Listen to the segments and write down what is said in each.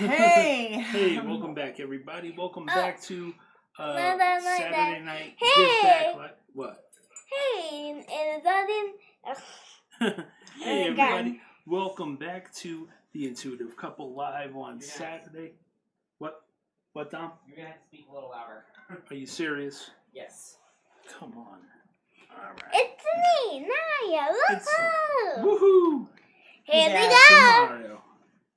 Hey. Hey, welcome back, everybody. Welcome back to My bad. Saturday Night Give Hey. Back Live. What? Hey, and that Hey, Okay. everybody. Welcome back to the Intuitive Couple Live on Saturday. What? What, Dom? You're gonna have to speak a little louder. Are you serious? Yes. Come on. All right. It's me, Naya. Woohoo! Woohoo! Here we Yes, go. Mario.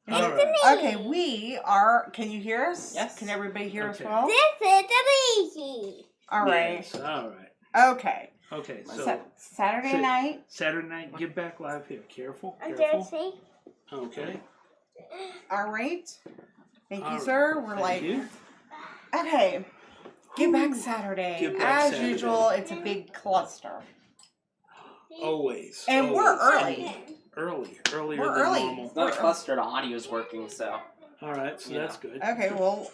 It's All right. me. Okay, we are. Can you hear us? Yes. Can everybody hear us Okay. well? This is the Beaky. All right. Yes, all right. Okay. Okay, so Saturday Sit. night. Saturday Night Give Back Live here. Careful. I'm Careful. Jesse. Okay. All right. Thank All you, right. sir. We're Thank like, you. okay. Give back Saturday. Give back As Saturday. usual, it's a big cluster. Always. And we're always. early. Earlier We're than early. normal. It's not a cluster, the audio's working, so. All right, so Yeah. that's good. Okay, well,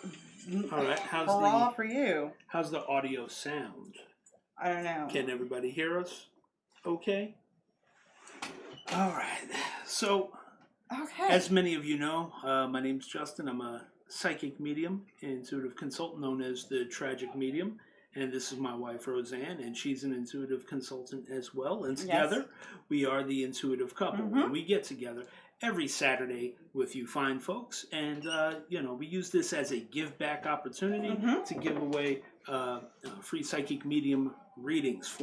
All right, hurrah for you. how's the audio sound? I don't know. Can everybody hear us? Okay. All right. So, Okay. as many of you know, my name's Justin. I'm a psychic medium, intuitive consultant known as the Tragic Medium. And this is my wife, Roseanne, and she's an intuitive consultant as well. And together, we are the Intuitive Couple. Mhm. And we get together every Saturday with you fine folks. And, we use this as a give back opportunity Mhm. to give away free psychic medium readings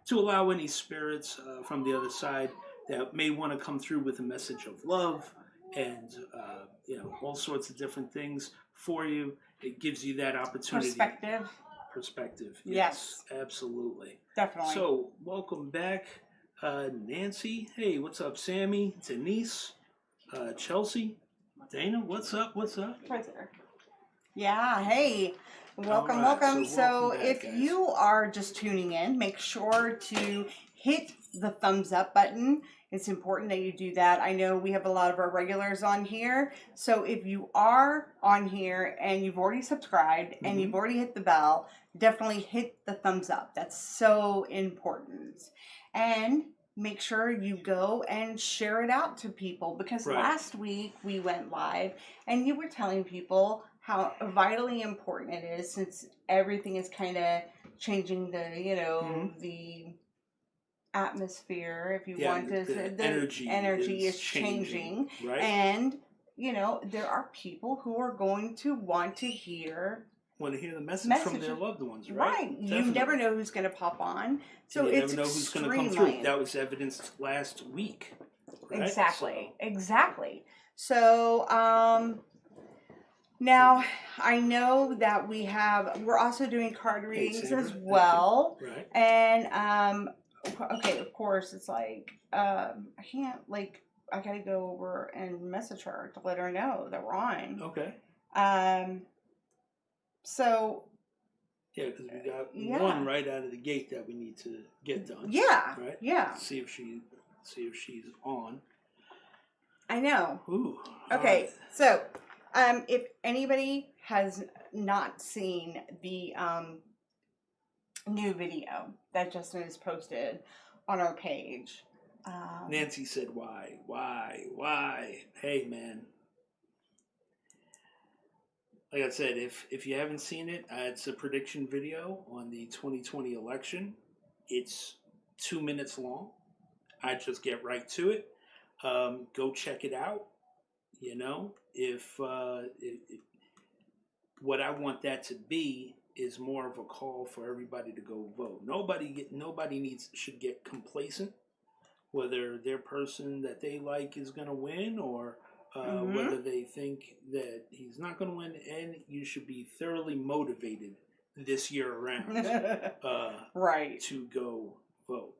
to allow any spirits from the other side that may want to come through with a message of love and, all sorts of different things for you. It gives you that opportunity. Perspective. Yes. Absolutely. Definitely. So, welcome back, Nancy. Hey, what's up, Sammy? Denise, Chelsea, Dana. What's up? What's up? Right there. Yeah, hey. Welcome, All right, welcome. so So, welcome back, if guys. you are just tuning in, make sure to hit the thumbs up button. It's important that you do that. I know we have a lot of our regulars on here. So, if you are on here and you've already subscribed and you've already hit the bell, definitely hit the thumbs up. That's so important. And make sure you go and share it out to people, because Right. last week we went live and you were telling people how vitally important it is, since everything is kind of changing the atmosphere, if you want to say. the energy is changing. Right. And there are people who are going to want to hear Want to hear the message from their messages. loved ones, right? You Definitely. never know who's going to pop on, so And you it's never know who's going to come extremely through. That was evidenced last week. Right? Exactly. So, now I know that we're also doing card readings Sandra, as thank you. well. Right. And, okay, of course, it's like, I can't, I gotta go over and message her to let her know that we're on. Okay. So, Yeah, because we got Yeah. one right out of the gate that we need to get done. yeah, Right. yeah, See if she's on. I know. Ooh. Okay, alright. so if anybody has not seen the new video that Justin has posted on our page, Nancy said, "Why? Hey, man." Like I said, if you haven't seen it, it's a prediction video on the 2020 election. It's 2 minutes long. I just get right to it. Go check it out. If what I want that to be is more of a call for everybody to go vote. Nobody should get complacent, whether their person that they like is going to win or whether they think that he's not going to win. And you should be thoroughly motivated this year around right. to go vote.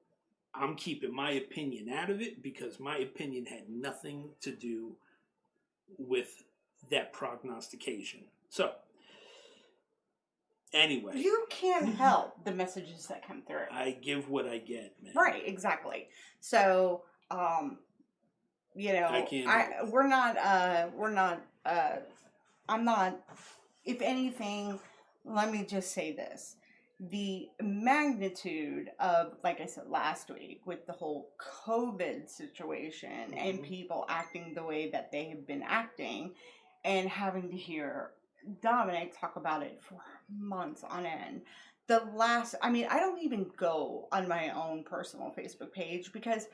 I'm keeping my opinion out of it because my opinion had nothing to do with that prognostication. So, anyway. You can't help the messages that come through. I give what I get, man. Right, exactly. So, I can't. I'm not, if anything, let me just say this. The magnitude of, like I said last week, with the whole COVID situation and people acting the way that they have been acting, and having to hear Dominic talk about it for months on end. I don't even go on my own personal Facebook page because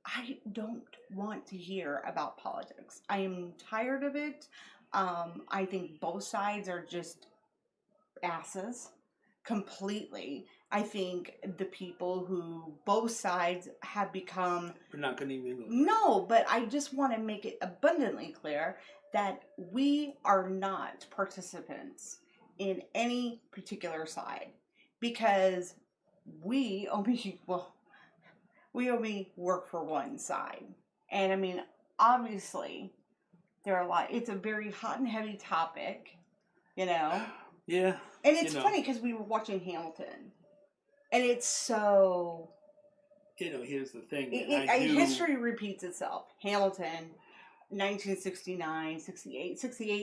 I don't want to hear about politics. I am tired of it. I think both sides are just asses completely. I think the people who both sides have become. We're not going to even go. No, but I just want to make it abundantly clear that we are not participants in any particular side because we only work for one side. And I mean, obviously, it's a very hot and heavy topic, you know? Yeah. And it's funny because we were watching Hamilton. And it's so... here's the thing. History repeats itself. Hamilton, 1969, 68,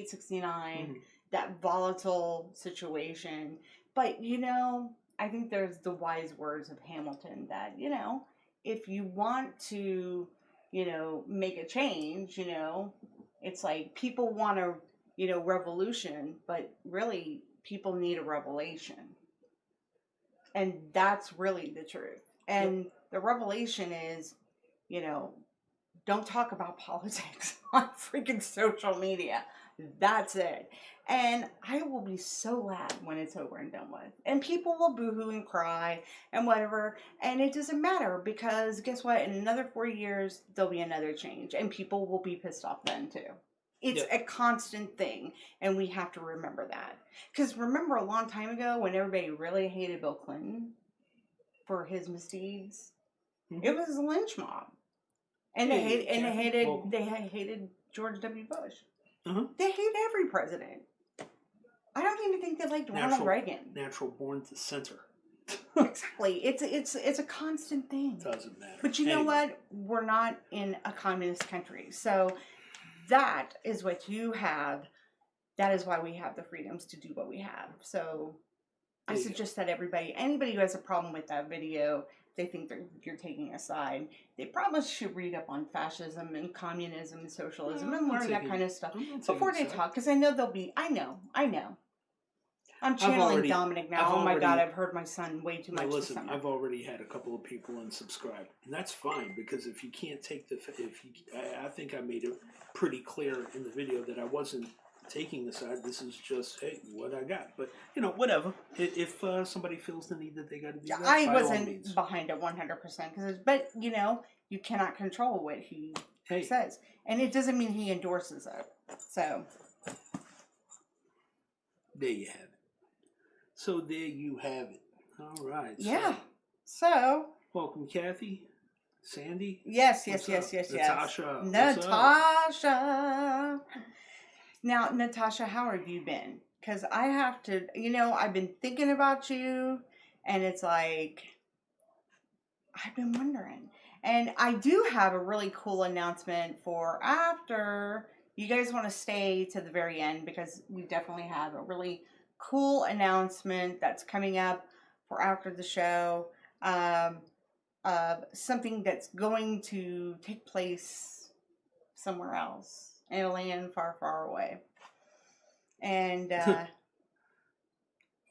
69, that volatile situation. But, I think there's the wise words of Hamilton that, if you want to, make a change, it's like people want a, revolution, but really people need a revelation. And that's really the truth. And the revelation is, don't talk about politics on freaking social media. That's it. And I will be so glad when it's over and done with. And people will boohoo and cry and whatever. And it doesn't matter because guess what? In another 4 years, there'll be another change. And people will be pissed off then too. It's a constant thing. And we have to remember that. Because remember a long time ago when everybody really hated Bill Clinton for his misdeeds? Mm-hmm. It was a lynch mob. And they hated George W. Bush. Uh-huh. They hate every president. I don't even think they liked Ronald Reagan. Natural born dissenter. Exactly. It's a constant thing. It doesn't matter. But you know what? We're not in a communist country. So that is what you have. That is why we have the freedoms to do what we have. So I suggest that anybody who has a problem with that video, they think that you're taking a side, they probably should read up on fascism and communism and socialism and learn that kind of stuff before they talk. Because I know I know. I'm channeling Dominic now. Oh my God, I've heard my son way too much. Listen, I've already had a couple of people unsubscribe, and that's fine because if you can't take I think I made it pretty clear in the video that I wasn't taking the side. This is just what I got. But whatever. If somebody feels the need that they got to do that, I wasn't behind it 100%. But you cannot control what he says, and it doesn't mean he endorses it. So there you have it. So there you have it. All right. Yeah. So welcome, Kathy, Sandy. Yes. Natasha. Natasha. Now, Natasha, how have you been? Because I have to, I've been thinking about you, and it's like, I've been wondering. And I do have a really cool announcement for after. You guys want to stay to the very end because we definitely have a really cool announcement that's coming up for after the show. Something that's going to take place somewhere else. In a land far, far away. And,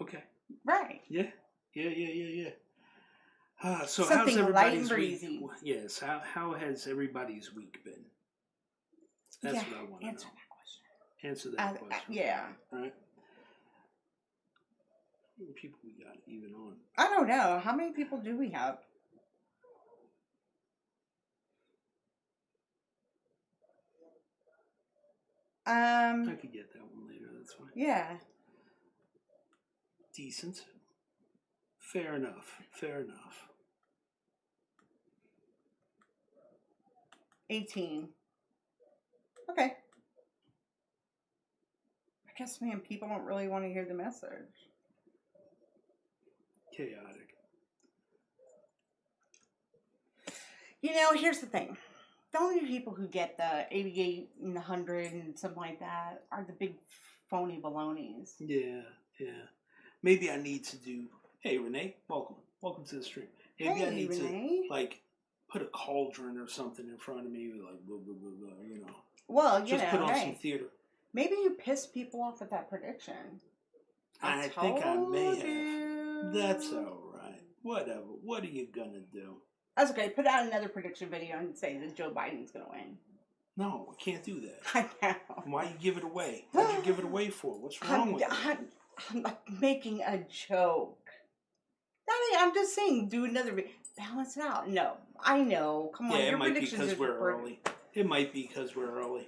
okay. Right. Yeah. So something how's light and everybody's breezy. week? Yes. How has everybody's week been? That's what I want to know. Answer that question. Answer that question. Yeah. All right. How many people we got even on? I don't know. How many people do we have? I could get that one later. That's fine. Yeah. Decent. Fair enough. 18. Okay. I guess, man, people don't really want to hear the message. Chaotic. Here's the thing. The only people who get the 88 and 100 and something like that are the big phony balonies. Yeah. Maybe I need to do. Hey, Renee, welcome to the stream. Maybe I need Renee. to put a cauldron or something in front of me, like blah blah blah blah. Well, just put on some theater. Maybe you pissed people off with that prediction. I think I may told have. you. That's all right. Whatever. What are you gonna do? That's okay. Put out another prediction video and say that Joe Biden's gonna win. No, I can't do that. I know. Why you give it away? What'd you give it away for? What's wrong with it? I'm making a joke. I'm just saying, do another video. Balance it out. No, I know. Come on, Yeah, it your might be predictions because are we're for- early. It might be because we're early.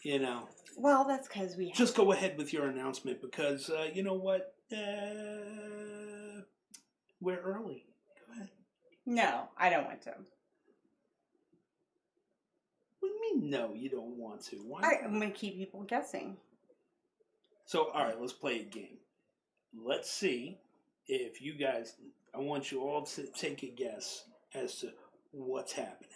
You know. Well, that's because we have. Just go ahead with your announcement because you know what? We're early. Go ahead. No, I don't want to. What do you mean? No, you don't want to. Why? I'm going to keep people guessing. So, all right, let's play a game. Let's see if you guys. I want you all to take a guess as to what's happening.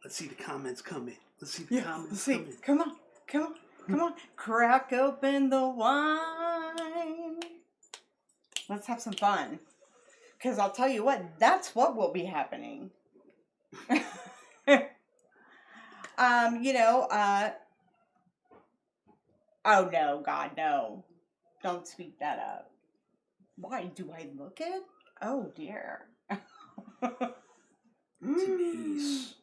Let's see the comments coming. Let's see the comments See, coming. come on, come on, come on. Crack open the wine. Let's have some fun. Because I'll tell you what, that's what will be happening. Oh no, God, no. Don't speak that up. Why do I look it? Oh dear. Denise.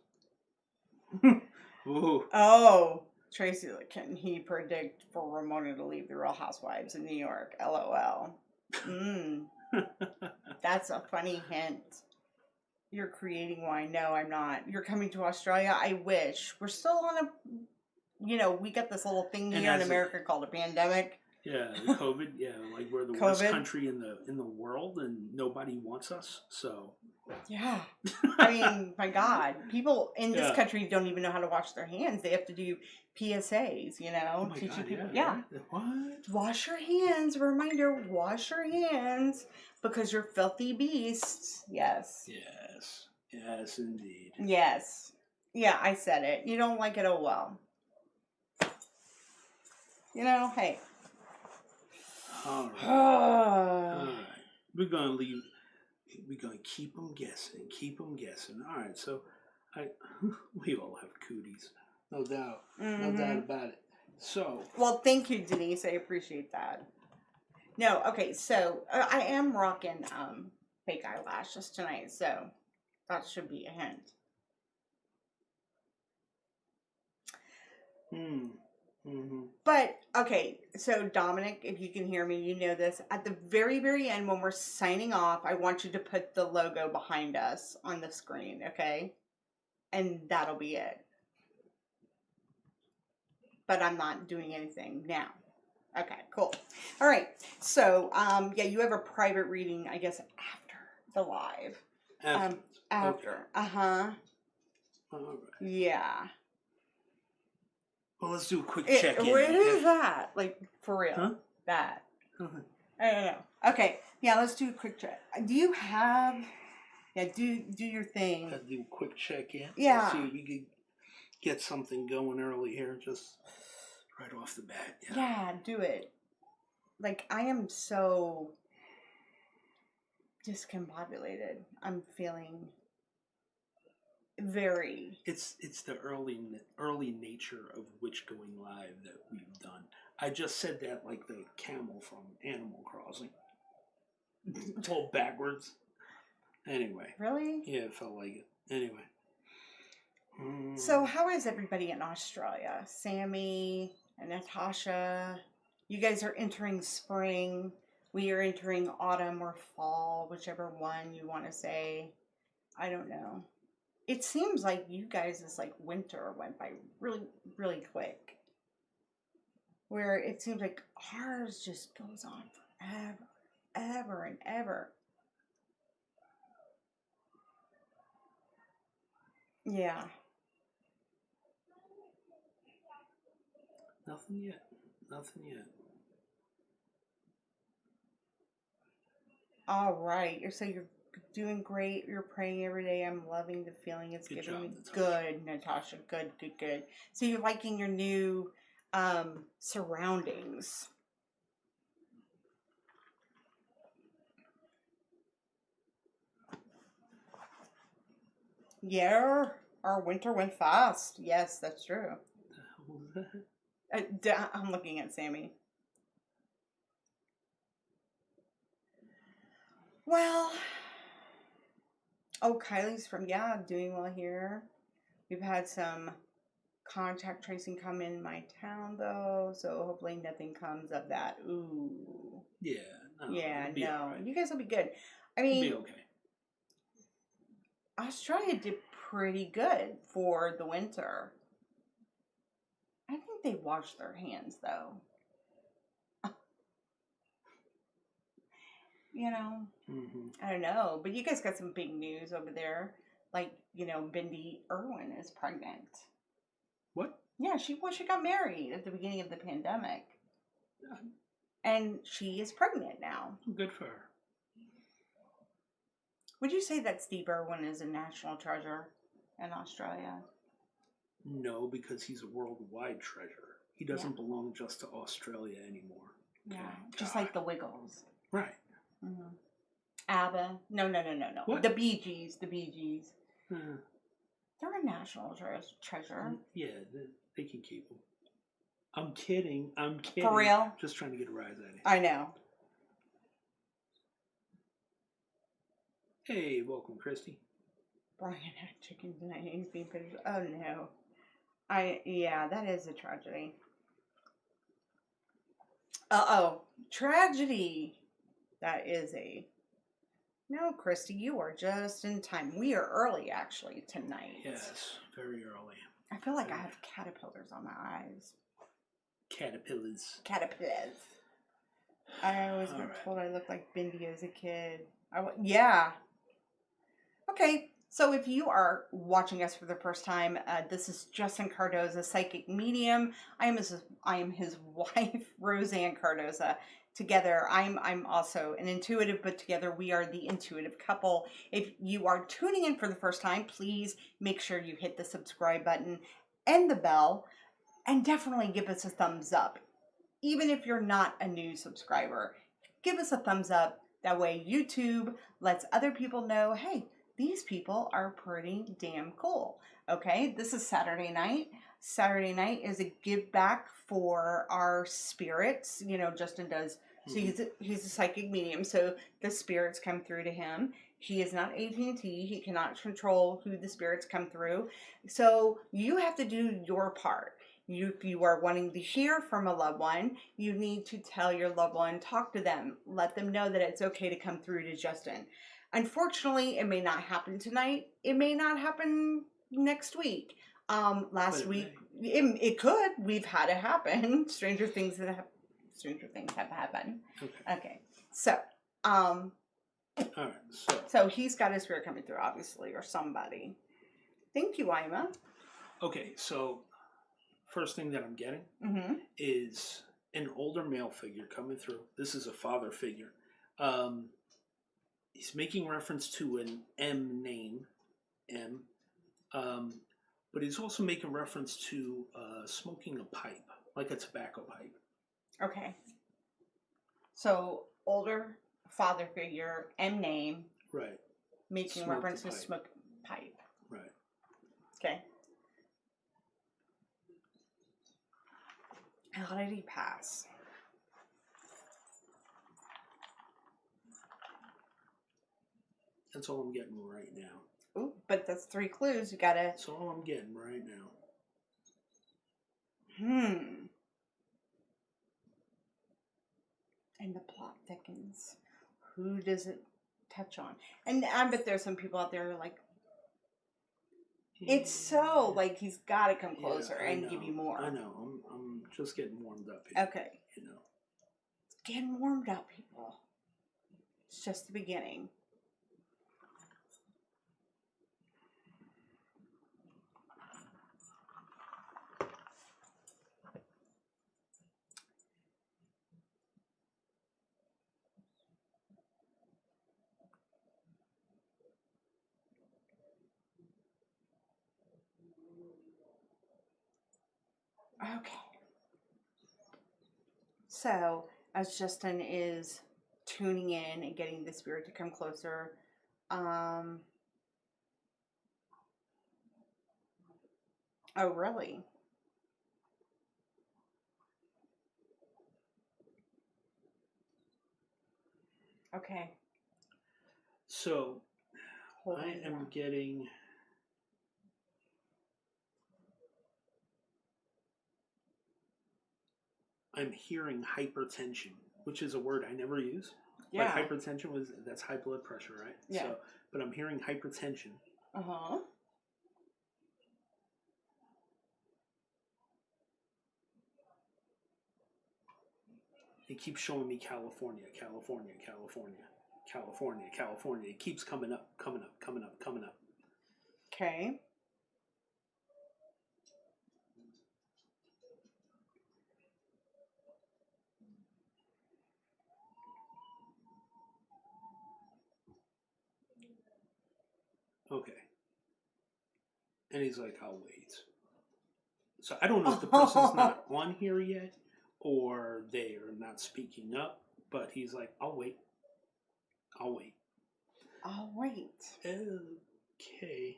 Ooh. Oh, Tracy, can he predict for Ramona to leave the Real Housewives in New York? LOL. That's a funny hint. You're creating wine. No, I'm not. You're coming to Australia? I wish. We're still on we got this little thing And here in as a- America called a pandemic. Yeah, the COVID. Yeah, like we're the worst COVID. country in the world, and nobody wants us. So Yeah. I mean, my God. People in this Yeah. country don't even know how to wash their hands. They have to do PSAs, oh my teaching God, people. yeah. What? Wash your hands. Reminder, wash your hands because you're filthy beasts. Yes. Yes. Yes, indeed. Yes. Yeah, I said it. You don't like it, oh well. Hey. All right. Oh, All right. We're gonna leave. We're gonna keep them guessing. Keep them guessing. All right. So, we all have cooties, no doubt. No doubt about it. So, well, thank you, Denise. I appreciate that. No, okay, so I am rocking fake eyelashes tonight, so that should be a hint. But, okay, so Dominic, if you can hear me, you know this. At the very, very end, when we're signing off, I want you to put the logo behind us on the screen, okay? And that'll be it. But I'm not doing anything now. Okay, cool. All right, so, yeah, you have a private reading, I guess, after the live. After. Uh-huh. All right. Yeah. Well, let's do a quick check-in. What is that? Like, for real? Huh? That. Uh-huh. I don't know. Okay, yeah, let's do a quick check. Do you have... Yeah, do your thing. Let's do a quick check-in. Yeah. Let's see if we can get something going early here, just right off the bat. Yeah, do it. Like, I am so discombobulated. I'm feeling very... It's the early nature of Witch Going Live that we've done. I just said that like the camel from Animal Crossing. It's all backwards. Anyway. Really? Yeah, it felt like it. Anyway. So, how is everybody in Australia? Sammy and Natasha, you guys are entering spring. We are entering autumn or fall, whichever one you want to say. I don't know. It seems like you guys' like winter went by really, really quick. Where it seems like ours just goes on forever, ever and ever. Yeah. Nothing yet. Nothing yet. All right. You're doing great. You're praying every day. I'm loving the feeling it's Good giving job, me. Natasha. Good, Natasha. Good, good, good. So you're liking your new surroundings. Yeah. Our winter went fast. Yes, that's true. What was that? I'm looking at Sammy. Well, oh, Kylie's from, yeah, doing well here. We've had some contact tracing come in my town, though, so hopefully nothing comes of that. Ooh. Yeah. No, Yeah, it'll be no. all right. You guys will be good. I It'll mean, be okay. Australia did pretty good for the winter. I think they washed their hands, though. You know, Mm-hmm. I don't know. But you guys got some big news over there. Like, Bindi Irwin is pregnant. What? Yeah, she got married at the beginning of the pandemic. Yeah. And she is pregnant now. Good for her. Would you say that Steve Irwin is a national treasure in Australia? No, because he's a worldwide treasure. He doesn't belong just to Australia anymore. Yeah, Okay, just God. like the Wiggles. Right. Mm-hmm. ABBA. No. What? The Bee Gees. The Bee Gees. Uh, They're a national treasure. yeah, they can keep them. I'm kidding. For real? Just trying to get a rise out of you. I know. Hey, welcome, Christy. Brian had chicken tonight. He's being pitched. Oh no. Yeah, that is a tragedy. Tragedy. That is a. No, Christy, you are just in time. We are early actually tonight. Yes, very early. I feel like I have caterpillars on my eyes. Caterpillars. Caterpillars. I always All got right. told I looked like Bindi as a kid. Yeah. Okay, so if you are watching us for the first time, this is Justin Cardoza, psychic medium. I am his wife, Roseanne Cardoza. Together, I'm also an intuitive, but together we are the intuitive couple. If you are tuning in for the first time, please make sure you hit the subscribe button and the bell, and definitely give us a thumbs up. Even if you're not a new subscriber, give us a thumbs up. That way YouTube lets other people know, hey, these people are pretty damn cool. Okay, this is Saturday night. Saturday night is a give back for our spirits. Justin does. So he's a psychic medium. So the spirits come through to him. He is not AT&T. He cannot control who the spirits come through. So you have to do your part. If you are wanting to hear from a loved one, you need to tell your loved one, talk to them, let them know that it's okay to come through to Justin. Unfortunately, it may not happen tonight. It may not happen next week. Last week, it could. We've had it happen. Stranger things have happened. Okay. So, All right. so he's got his spirit coming through, obviously, or somebody. Thank you, Ima. Okay, so first thing that I'm getting Mm-hmm. is an older male figure coming through. This is a father figure. He's making reference to an M name, M, but he's also making reference to smoking a pipe, like a tobacco pipe. Okay. So, older father figure, M name, Right, making Smoke reference the to pipe. smoke pipe. right. Okay. How did he pass? That's all I'm getting right now. Ooh, but that's 3 clues. You gotta. That's all I'm getting right now. And the plot thickens. Who does it touch on? And I bet there's some people out there who are like, it's so, like, he's gotta come closer I and know, give you more. I know. I'm just getting warmed up here. Okay. You know. Getting warmed up, people. It's just the beginning. Okay. So, as Justin is tuning in and getting the spirit to come closer, Oh, really? Okay. So Hold I on. am getting. I'm hearing hypertension, which is a word I never use. Yeah. Like hypertension that's high blood pressure, right? Yeah. So, but I'm hearing hypertension. Uh-huh. It keeps showing me California, California, California, California, California. It keeps coming up, coming up, coming up, coming up. Okay. Okay. And he's like, I'll wait. So I don't know if the person's not on here yet or they are not speaking up, but he's like, I'll wait. I'll wait. I'll wait. Okay.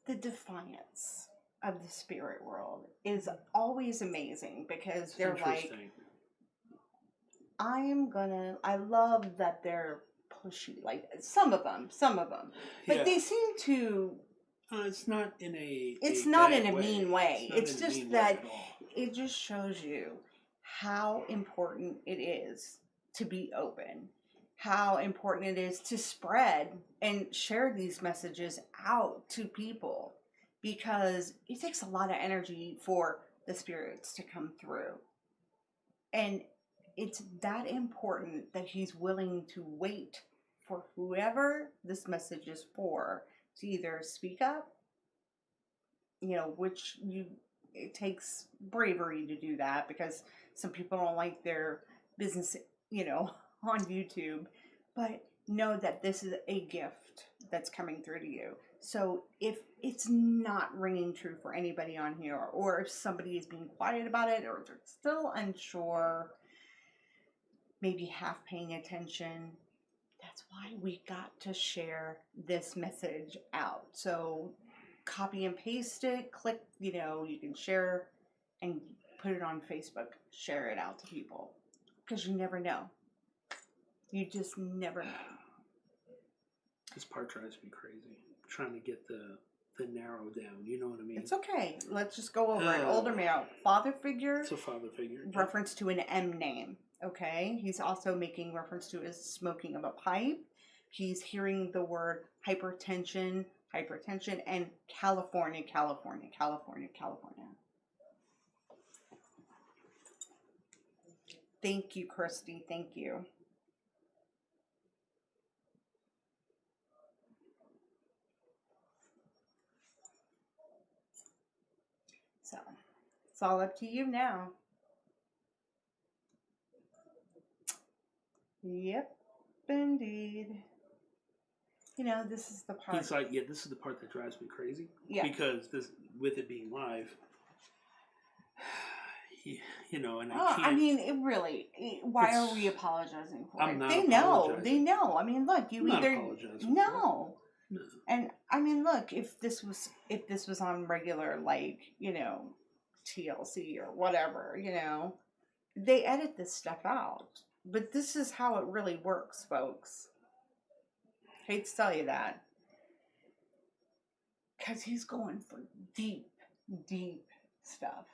The defiance of the spirit world is always amazing because they're like, Interesting. I love that they're pushy. Like some of them. But Yeah. they seem to, It's not in a. it's not bad in a mean way. Not It's in a just mean way that at all. it just shows you how important it is to be open, how important it is to spread and share these messages out to people, because it takes a lot of energy for the spirits to come through. And it's that important that he's willing to wait for whoever this message is for to either speak up, which it takes bravery to do that because some people don't like their business, on YouTube, but know that this is a gift that's coming through to you. So if it's not ringing true for anybody on here, or if somebody is being quiet about it, or if they're still unsure, maybe half paying attention, that's why we got to share this message out. So copy and paste it, click, you can share and put it on Facebook, share it out to people, because you never know. You just never know. This part drives me crazy. Trying to get the narrow down. You know what I mean? It's okay. Let's just go over it. Older male, father figure, It's a father figure. reference to an M name. Okay. He's also making reference to his smoking of a pipe. He's hearing the word hypertension, and California, California, California, California. Thank you, Christy. Thank you. So, it's all up to you now. Yep, indeed. This is the part. He's like, yeah, this is the part that drives me crazy. Yeah. Because with it being live, and it really. Why are we apologizing for I'm it? not They know. apologizing. They know. I mean, look, I'm not apologizing no. No. And I mean, look, if this was on regular, like, TLC or whatever, they edit this stuff out. But this is how it really works, folks. Hate to tell you that. Because he's going for deep, deep stuff.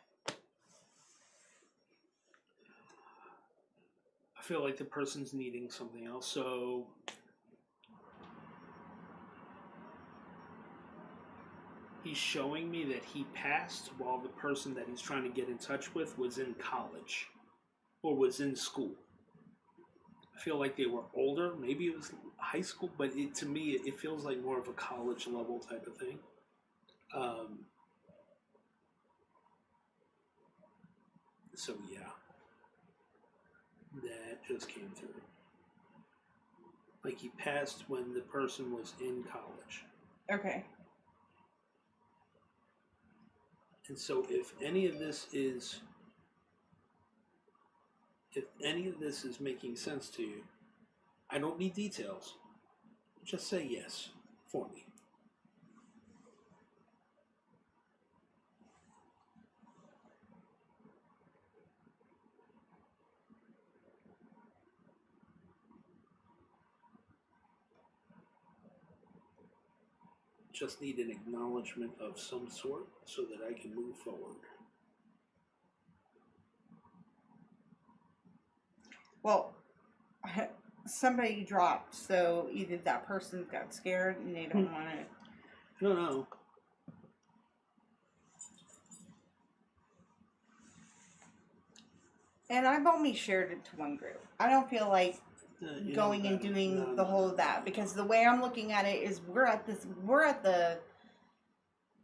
I feel like the person's needing something else, so he's showing me that he passed while the person that he's trying to get in touch with was in college or was in school. I feel like they were older. Maybe it was high school, but to me, it feels like more of a college level type of thing. So yeah, that just came through. Like he passed when the person was in college. Okay. And so if any of this is making sense to you, I don't need details. Just say yes for me. just need an acknowledgement of some sort so that I can move forward. Well, somebody dropped, so either that person got scared and they don't want to. No. And I've only shared it to one group. I don't feel like You going know, and doing no, the no, whole no, of that, no. because the way I'm looking at it is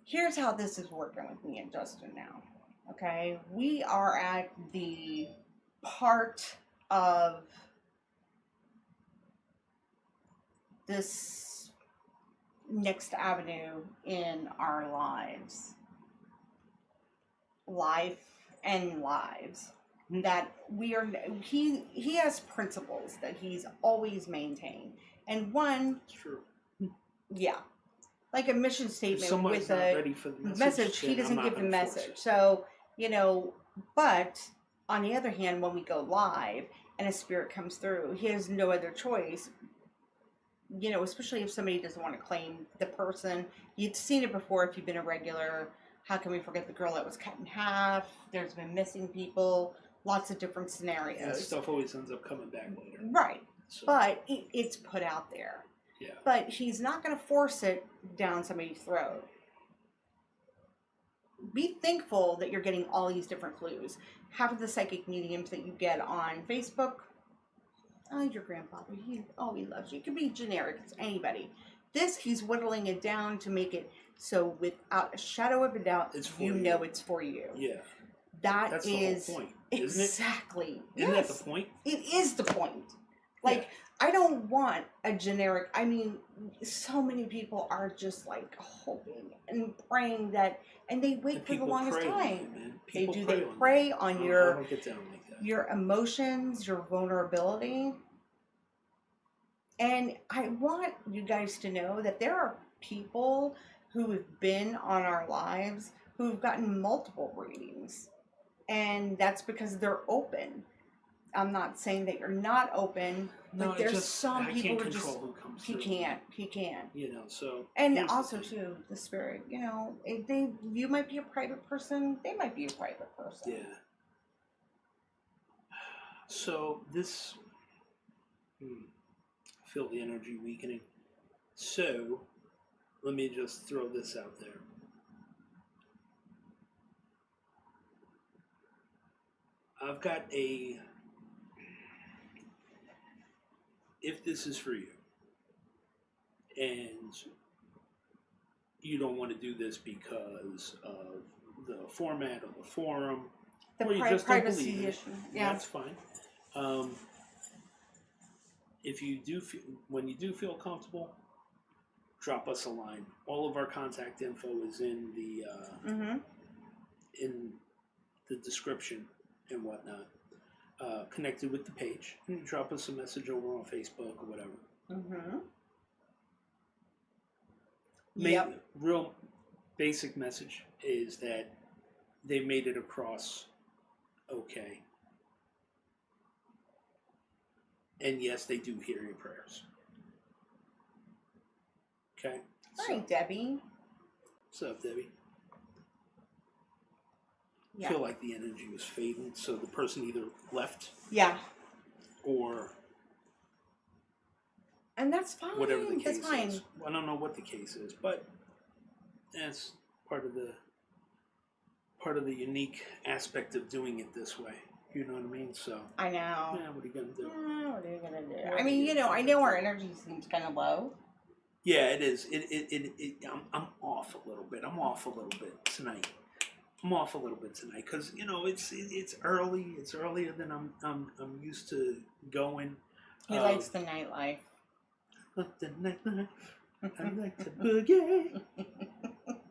here's how this is working with me and Justin now. Okay, we are at the part of this next avenue in our life and lives, that he has principles that he's always maintained, and one, It's true. yeah, like a mission If statement someone's with not a ready for the message, he then I'm doesn't not give the gonna force message. it. So, but on the other hand, when we go live and a spirit comes through, he has no other choice. Especially if somebody doesn't want to claim the person. You've seen it before if you've been a regular. How can we forget the girl that was cut in half? There's been missing people. Lots of different And scenarios. stuff always ends up coming back later. Right. So, But it's put out there. yeah. But he's not going to force it down somebody's throat. Be thankful that you're getting all these different clues. Half of the psychic mediums that you get on Facebook, your grandfather, he loves you. It could be generic, it's anybody. This, he's whittling it down to make it so without a shadow of a doubt, It's for you you. know it's for you. Yeah. That That's is the whole point, isn't it? exactly. Isn't Yes, that the point? it is the point. Like, I don't want a generic. I mean, so many people are just like hoping and praying that, and they wait And for the people longest pray on time. you, man. They People do. pray They on pray you. on I your don't get down like that. your emotions, your vulnerability. And I want you guys to know that there are people who have been on our lives who've gotten multiple readings. And that's because they're open. I'm not saying that you're not open, but No, there's some I people can't who control just who comes he through. can't. So And here's the also thing. too, the spirit, if you might be a private person, they might be a private person. Yeah. So this, I feel the energy weakening. So let me just throw this out there. I've got if this is for you, and you don't want to do this because of the format of the forum, The or you just don't privacy believe in it, issue. Yeah. that's fine. If you do feel, when you do feel comfortable, drop us a line. All of our contact info is in the in the description and whatnot. Connected with the page. You can drop us a message over on Facebook or whatever. Yep. Real basic message is that they made it across okay. And yes, they do hear your prayers. Okay? Hi, Debbie. What's up, Debbie? I Yeah. feel like the energy was fading, so the person either left Yeah. or And that's fine. whatever the case That's fine. is. I don't know what the case is, but that's part of the unique aspect of doing it this way. You know what I mean? So I know. yeah, what are you gonna do? What are you gonna do? Yeah, I mean, I know our energy seems kind of low. Yeah, it is. I'm off a little bit. I'm off a little bit tonight. Because it's early. It's earlier than I'm used to going. He likes the nightlife. The nightlife. I like to boogie.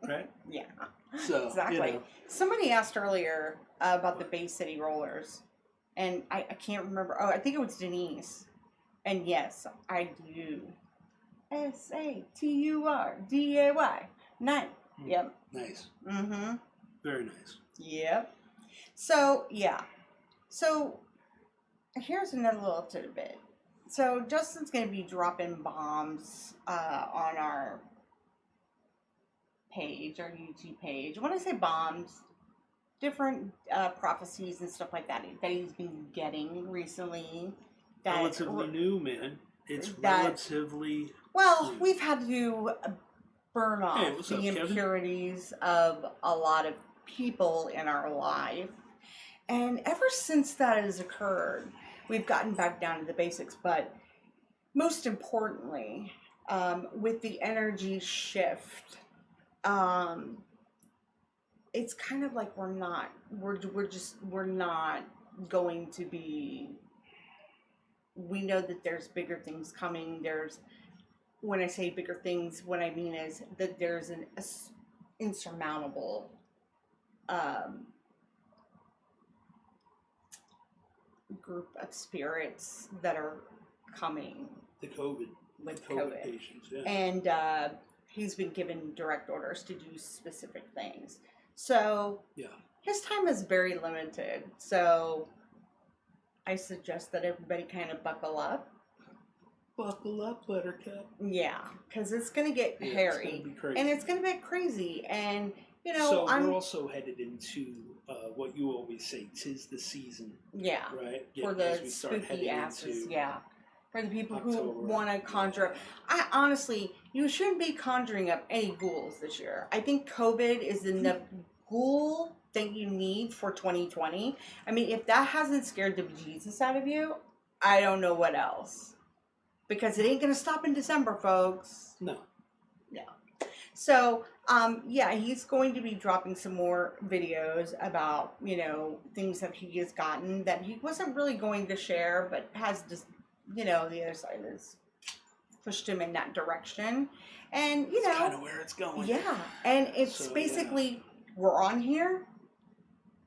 Right? Yeah. So Exactly. Somebody asked earlier about the Bay City Rollers, and I can't remember. Oh, I think it was Denise. And yes, I do. SATURDAY. Night. Yep. Nice. Mm-hmm. Very nice. Yep. So, yeah. So, here's another little tidbit. So, Justin's going to be dropping bombs on our page, our YouTube page. When I say bombs, different prophecies and stuff like that he's been getting recently. That Relatively new, man. It's that- relatively. Well, we've had to burn off Hey, what's the up, Kevin? impurities of a lot of people in our life. And ever since that has occurred, we've gotten back down to the basics. But most importantly, with the energy shift, it's kind of like we're not going to be. We know that there's bigger things coming. When I say bigger things, what I mean is that there's an insurmountable group of spirits that are coming The COVID. with COVID COVID. patients, yeah. And he's been given direct orders to do specific things. So Yeah. his time is very limited. So I suggest that everybody kind of buckle up. Buckle up, Buttercup. Yeah, because it's going to get Yeah, hairy. It's gonna be crazy. And it's going to get crazy. And, so I'm... we're also headed into what you always say, 'tis the season, Yeah, right? for as the we start spooky heading asses, into yeah. For the people who October. want to conjure up. I honestly, you shouldn't be conjuring up any ghouls this year. I think COVID is enough ghoul that you need for 2020. I mean, if that hasn't scared the bejesus out of you, I don't know what else. Because it ain't going to stop in December, folks. No. So, yeah, he's going to be dropping some more videos about, things that he has gotten that he wasn't really going to share, but has just, the other side has pushed him in that direction. And, It's kind of where it's going. yeah, and it's So, basically, we're on here.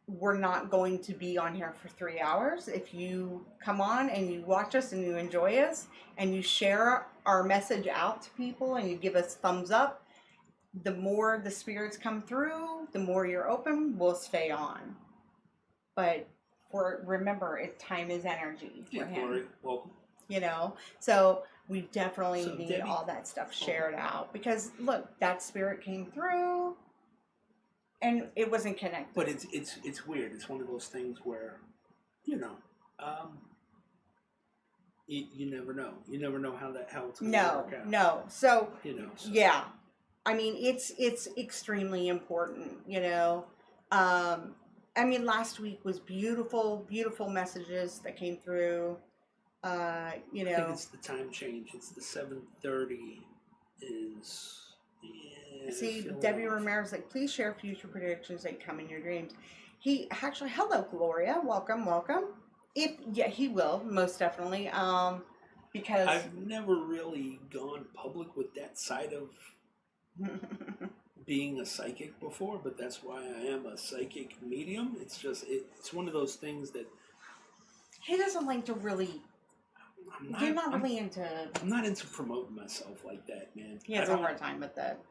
We're not going to be on here for 3 hours. If you come on and you watch us and you enjoy us and you share our message out to people and you give us thumbs up, the more the spirits come through, the more you're open, we'll stay on. But remember, time is energy for Yeah, him. Corey, welcome. So we definitely So, need Debbie- all that stuff shared out because look, that spirit came through and it wasn't connected. But it's weird. It's one of those things where, you never know. You never know how it's going to work out. No. So So. yeah, I mean it's extremely important. I mean last week was beautiful messages that came through. I think it's the time change. It's the 7:30 is. Yeah, See, feeling Debbie off. Ramirez like, please share future predictions that come in your dreams. He actually, hello Gloria, welcome. He will most definitely. Because I've never really gone public with that side of being a psychic before, but that's why I am a psychic medium. It's just it's one of those things that he doesn't like to really. You're not really into. I'm not into promoting myself like that, man. He has a hard time with that.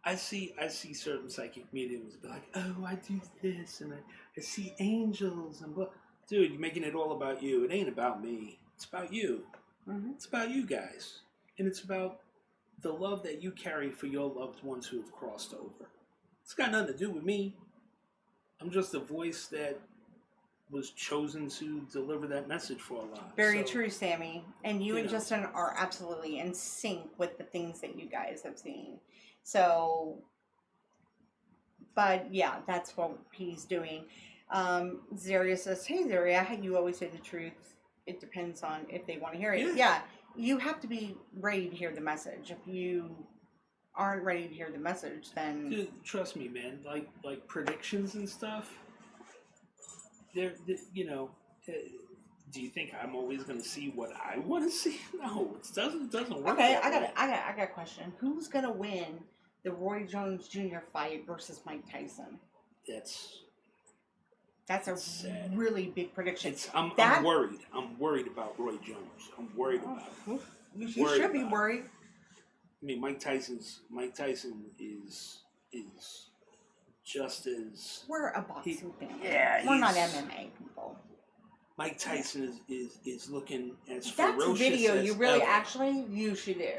I see certain psychic mediums be like, oh, I do this and I see angels and blah. Dude, you're making it all about you. It ain't about me. It's about you. Mm-hmm. It's about you guys, and it's about the love that you carry for your loved ones who have crossed over. It's got nothing to do with me. I'm just a voice that was chosen to deliver that message for a lot. Very true, Sammy. And you and know. Justin are absolutely in sync with the things that you guys have seen. So, but yeah, that's what he's doing. Zaria says, hey Zaria, you always say the truth. It depends on if they want to hear it. Yeah, you have to be ready to hear the message. If you aren't ready to hear the message, then... Dude, trust me, man. Like predictions and stuff, do you think I'm always going to see what I want to see? No, it doesn't work. Okay, that way. I got a question. Who's gonna win the Roy Jones Jr. fight versus Mike Tyson? That's a sad. really big prediction. I'm worried. I'm worried about Roy Jones. I'm worried about it. You Worried should be about it. worried. I mean, Mike Tyson is just as We're a boxing family. yeah, We're not he's- MMA people. Mike Tyson is looking as That's a ferocious video as you really ever. you should do.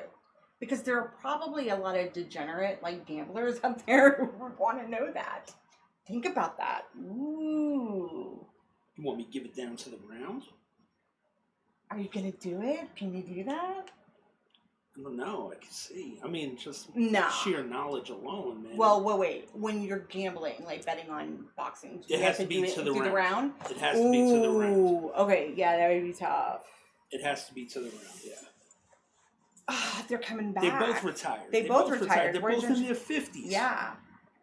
Because there are probably a lot of degenerate, like, gamblers out there who would want to know that. Think about that. Ooh. You want me to give it down to the rounds? Are you going to do it? Can you do that? I don't know. I can see. I mean, just No. sheer knowledge alone, man. Well, wait. When you're gambling, like betting on boxing, do It you has have to be to the do the round? It has to be to the round. Ooh, okay. Yeah, that would be tough. It has to be to the round, yeah. Ah, they're coming back. They both retired. They both retired. They're We're both just- in their 50s. Yeah.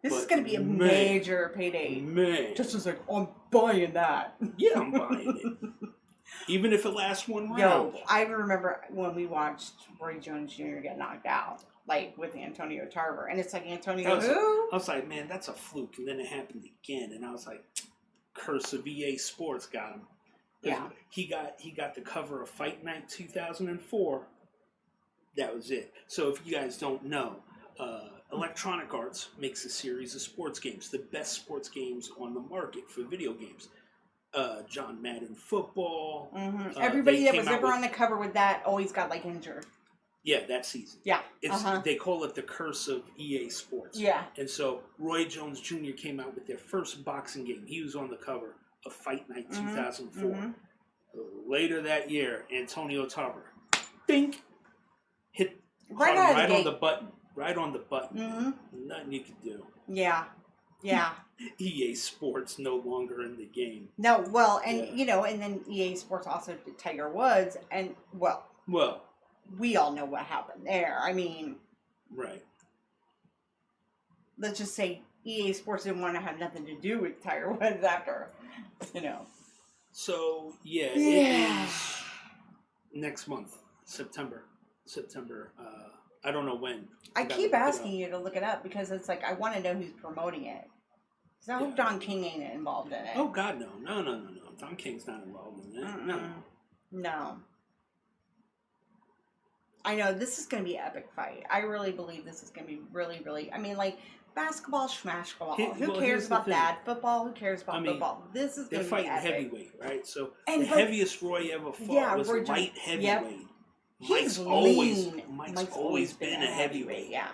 This is But going to be a man. major payday. Man. Just as like, I'm buying that. Yeah, I'm buying it. Even if it lasts one round. Yo, I remember when we watched Roy Jones Jr. get knocked out, like with Antonio Tarver, and it's like Antonio That was who? I was like, man, that's a fluke. And then it happened again. And I was like, curse of EA Sports got him. Yeah. He got the cover of Fight Night 2004. That was it. So if you guys don't know, Electronic Arts makes a series of sports games, the best sports games on the market for video games. John Madden Football. Everybody they that came was out ever with- on the cover with that always got like injured. Yeah, that season. Yeah. It's They call it the curse of EA Sports. Yeah. And so Roy Jones Jr. came out with their first boxing game. He was on the cover of Fight Night 2004. Later that year, Antonio Tarver, dink, hit Right caught him out of the right on gate. the button. Right on the button. Mm-hmm. Nothing you could do. Yeah. Yeah. EA Sports no longer in the game. No, well, and Yeah. you know, and then EA Sports also did Tiger Woods, and well, Well, we all know what happened there. I mean, right. let's just say EA Sports didn't want to have nothing to do with Tiger Woods after, you know. So yeah, Yeah. it is next month, September. I don't know when. I gotta keep look it up. asking you to look it up because it's like I want to know who's promoting it. Because I hope Yeah. Don King ain't involved in it. Oh God, no. Tom King's not involved in that. No. Mm-mm. No. I know this is going to be an epic fight. I really believe this is going to be really, really. I mean, like basketball, schmashball. Here- Who well, cares here's the about thing. that? Football. Who cares about I mean, football? This is They're going to be fighting epic. heavyweight, right? So And the but- heaviest Roy ever fought Yeah, was Roy Jones- light yep. heavyweight. He's Mike's Mike's always been a heavyweight. Yeah.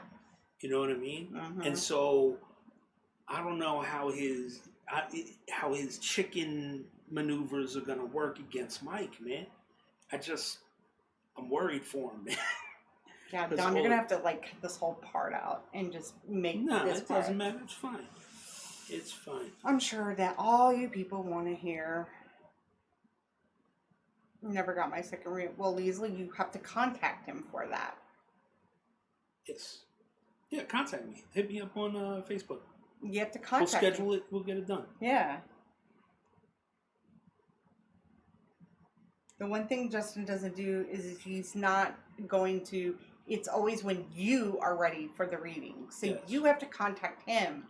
You know what I mean? Mhm. And so I don't know how his chicken maneuvers are gonna work against Mike, man. I'm worried for him, man. Yeah, This Don, you're whole- gonna have to like cut this whole part out and just make No, this it part. doesn't matter. It's fine. It's fine. I'm sure that all you people want to hear. Never got my second ring. Well, Leslie, you have to contact him for that. Yes. Yeah, contact me. Hit me up on Facebook. You have to We'll contact him. schedule it. We'll get it done. Yeah. The one thing Justin doesn't do is he's not going to. It's always when you are ready for the reading. So Yes. you have to contact him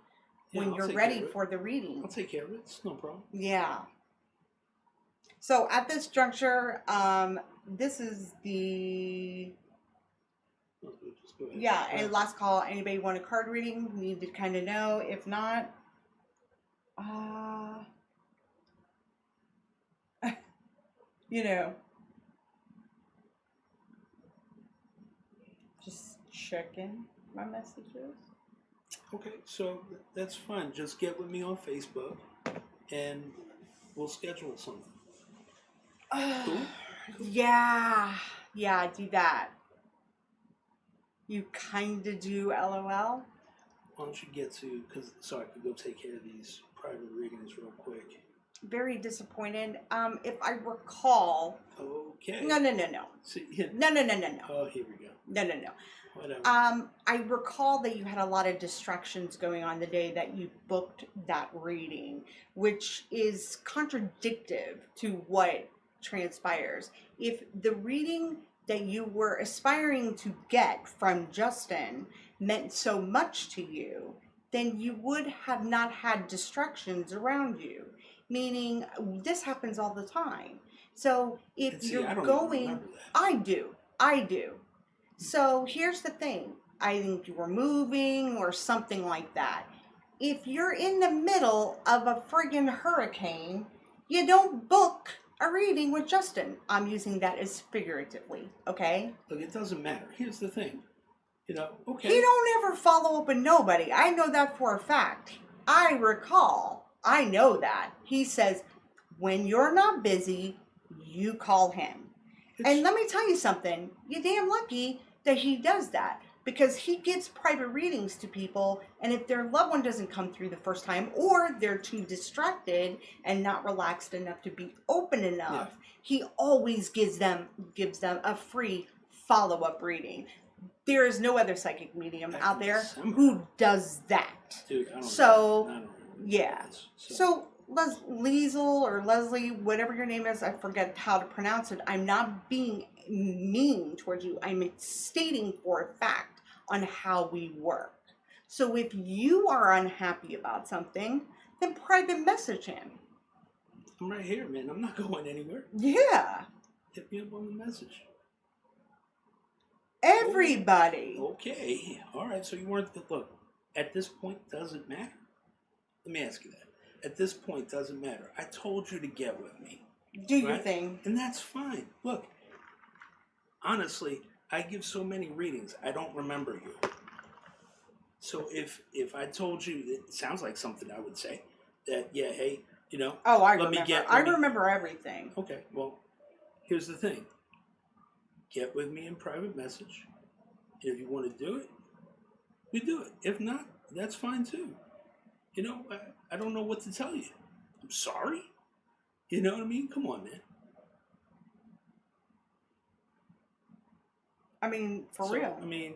Yeah, when I'll you're take ready care of it. for the reading. I'll take care of it. It's no problem. Yeah. So at this juncture, this is the Just go ahead. yeah, and last call. Anybody want a card reading? Need to kind of know. If not, you know, just checking my messages. Okay, so that's fine. Just get with me on Facebook, and we'll schedule something. Cool? Yeah, do that. You kind of do LOL. Why don't you get to, so I can go take care of these private readings real quick. Very disappointed. If I recall, Okay. no. See, yeah. No. Oh, here we go. No. Whatever. I recall that you had a lot of distractions going on the day that you booked that reading, which is contradictive to what transpires. If the reading that you were aspiring to get from Justin meant so much to you, then you would have not had distractions around you. Meaning, this happens all the time. So if And see, you're I don't even going, remember that. I do. So here's the thing. I think you were moving or something like that. If you're in the middle of a friggin' hurricane, you don't book a reading with Justin. I'm using that as figuratively, okay? Look, it doesn't matter. Here's the thing. Okay. He don't ever follow up with nobody. I know that for a fact. I know that. He says, when you're not busy, you call him. And let me tell you something. You're damn lucky that he does that because he gives private readings to people. And if their loved one doesn't come through the first time or they're too distracted and not relaxed enough to be open enough, he always gives them a free follow-up reading. There is no other psychic medium out there who does that. Dude, I don't So, know. yeah. So Liesel or Leslie, whatever your name is, I forget how to pronounce it. I'm not being mean towards you. I'm stating for a fact on how we work. So if you are unhappy about something, then private message him. I'm right here, man. I'm not going anywhere. Yeah. Hit me up on the message. Everybody. Okay. All right. So you weren't. Look, at this point, does it matter? Let me ask you that. At this point, doesn't matter. I told you to get with me. Do your thing. And that's fine. Look, honestly, I give so many readings, I don't remember you. So if I told you, it sounds like something I would say, that, yeah, hey, Oh, I let remember. me get. I remember everything. Okay, well, here's the thing. Get with me in private message. And if you want to do it, we do it. If not, that's fine too. I don't know what to tell you. I'm sorry. You know what I mean? Come on, man. I mean, for real. I mean,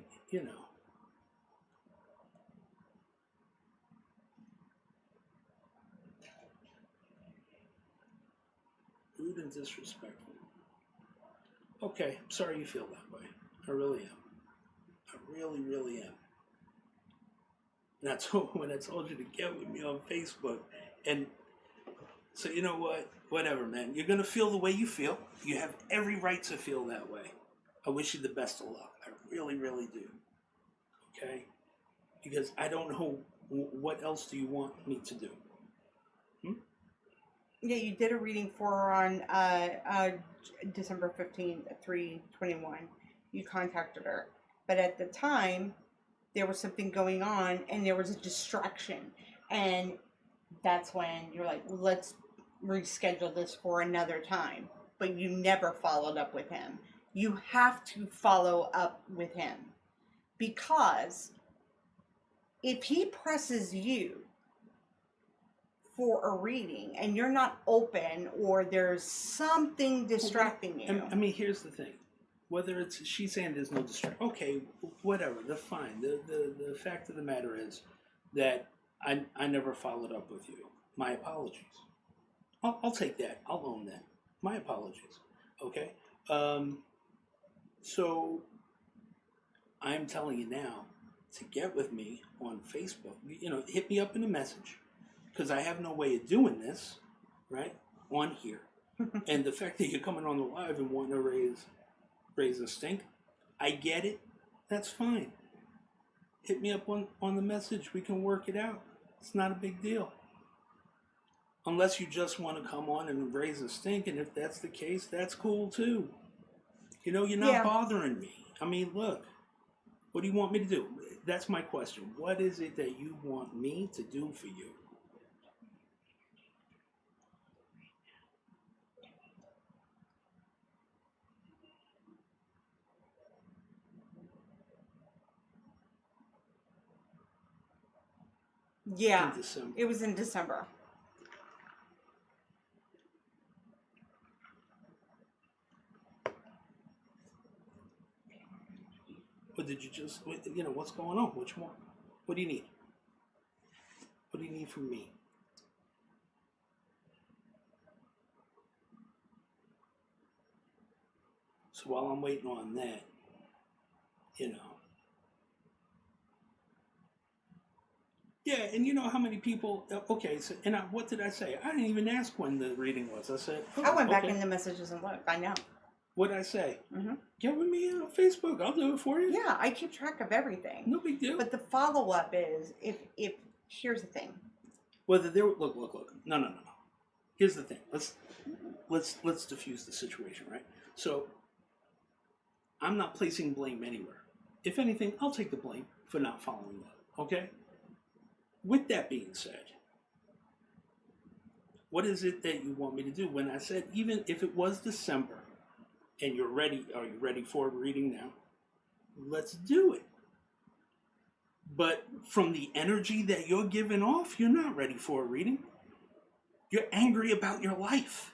rude and disrespectful. Okay, I'm sorry you feel that way. I really am. I really, really am. And that's when I told you to get with me on Facebook. And so you know what? Whatever, man. You're going to feel the way you feel. You have every right to feel that way. I wish you the best of luck. I really, really do. Okay? Because I don't know what else do you want me to do. Yeah, you did a reading for her on December 15th at 3:21. You contacted her. But at the time, there was something going on and there was a distraction. And that's when you're like, let's reschedule this for another time. But you never followed up with him. You have to follow up with him. Because if he presses you for a reading and you're not open or there's something distracting you. I mean, here's the thing. Whether it's she's saying there's no distraction, okay, whatever, that's fine. The fact of the matter is that I never followed up with you. My apologies. I'll take that. I'll own that. My apologies. Okay? So I'm telling you now to get with me on Facebook. Hit me up in a message. Because I have no way of doing this, right, on here. And the fact that you're coming on the live and wanting to raise a stink, I get it. That's fine. Hit me up on the message. We can work it out. It's not a big deal. Unless you just want to come on and raise a stink, and if that's the case, that's cool too. You're not bothering me. I mean, look, what do you want me to do? That's my question. What is it that you want me to do for you? Yeah, In December. it was in December. But did you just, what's going on? Which one? What do you need? What do you need from me? So while I'm waiting on that, Yeah, and you know how many people, okay, so, and what did I say? I didn't even ask when the reading was. I said, I went back in the messages and looked. I know. What did I say? Mm-hmm. Get with me on Facebook. I'll do it for you. Yeah, I keep track of everything. No big deal. But the follow-up is, if here's the thing. Whether there, look. No. Here's the thing. Let's diffuse the situation, right? So, I'm not placing blame anywhere. if anything, I'll take the blame for not following up. Okay. With that being said, what is it that you want me to do? When I said even if it was December and you're ready, are you ready for a reading now? Let's do it. But from the energy that you're giving off, you're not ready for a reading. You're angry about your life.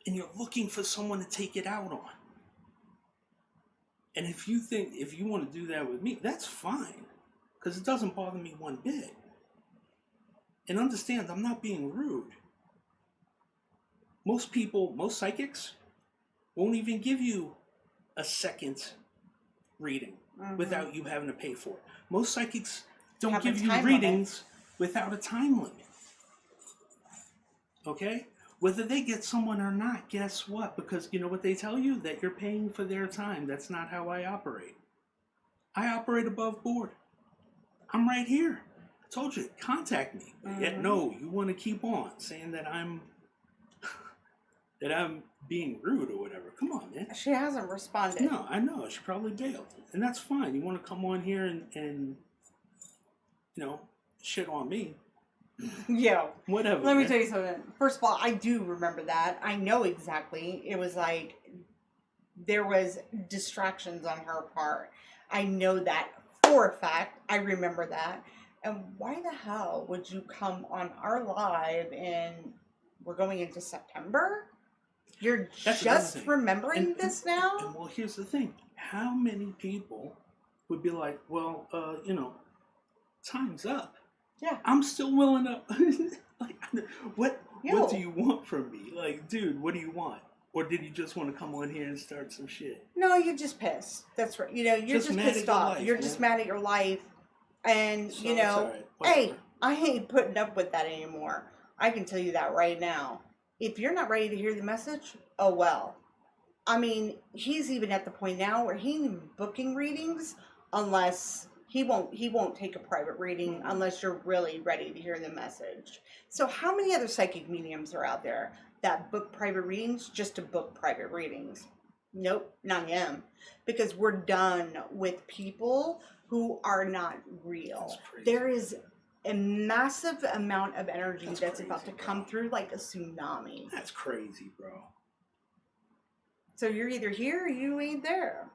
And you're looking for someone to take it out on. And if you want to do that with me, that's fine. Because it doesn't bother me one bit. And understand, I'm not being rude. Most people, most psychics, won't even give you a second reading without you having to pay for it. Most psychics don't Have a give you time readings without a time limit. Okay? Whether they get someone or not, guess what? Because you know what they tell you? That you're paying for their time. That's not how I operate. I operate above board. I'm right here. I told you, contact me. But yet, no, you want to keep on saying that I'm being rude or whatever. Come on, man. She hasn't responded. No, I know. She probably bailed. And that's fine. You want to come on here and shit on me. Yo. Whatever. Let me man. tell you something. First of all, I do remember that. I know exactly. It was like there was distractions on her part. I know that for a fact. I remember that. And why the hell would you come on our live and we're going into September? You're That's another just thing. remembering this now? And well, here's the thing. How many people would be like, well, time's up. Yeah. I'm still willing to, like, what Yo. do you want from me? Like, dude, what do you want? Or did you just want to come on here and start some shit? No, you're just pissed. That's right. You're just mad at pissed your off. life, You're man. just mad at your life. And, So it's all right. hey, Whatever. I ain't putting up with that anymore. I can tell you that right now. If you're not ready to hear the message, oh well. I mean, he's even at the point now where he ain't even booking readings unless he won't take a private reading unless you're really ready to hear the message. So how many other psychic mediums are out there that book private readings just to book private readings? Nope, not him. Because we're done with people who are not real. That's crazy. There is a massive amount of energy that's about to crazy, come bro. through like a tsunami. That's crazy, bro. So you're either here or you ain't there.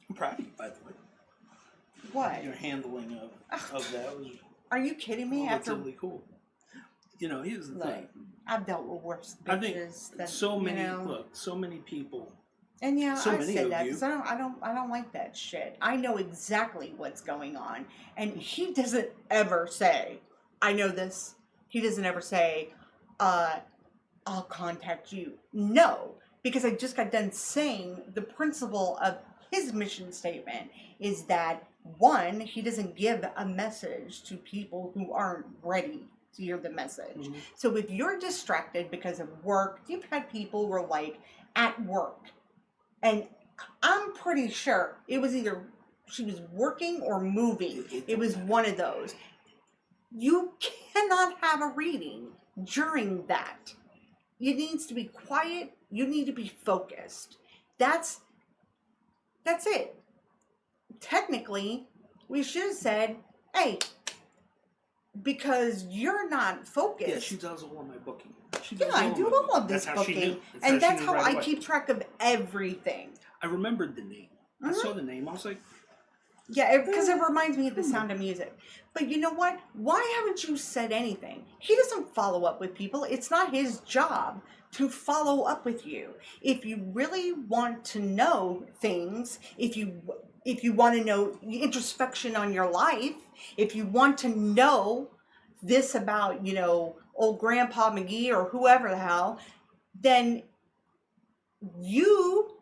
I'm proud of you, by the way. What? Your handling of that was Are you kidding me? After relatively cool. Here's the thing. like, I've dealt with worse I think bitches than so many you know. so many people. And yeah, so I many said of that you- because I don't like that shit. I know exactly what's going on, and he doesn't ever say, "I know this." He doesn't ever say, "I'll contact you." No, because I just got done saying the principle of his mission statement is that one, he doesn't give a message to people who aren't ready to hear the message. Mhm. So if you're distracted because of work, you've had people who are like at work. And I'm pretty sure it was either she was working or moving. It was one of those. You cannot have a reading during that. It needs to be quiet. You need to be focused. That's it. Technically, we should have said, hey, because you're not focused. Yeah, she does all of my booking. She does Yeah, I all do my all booking. of this That's how she booking. knew. And she that's knew how right I away. keep track of everything. I remembered the name. I saw the name. I was like, Yeah, because it reminds me of the sound of music. But you know what? Why haven't you said anything? He doesn't follow up with people. It's not his job to follow up with you. If you really want to know things, if you want to know introspection on your life, if you want to know this about, old Grandpa McGee or whoever the hell, then you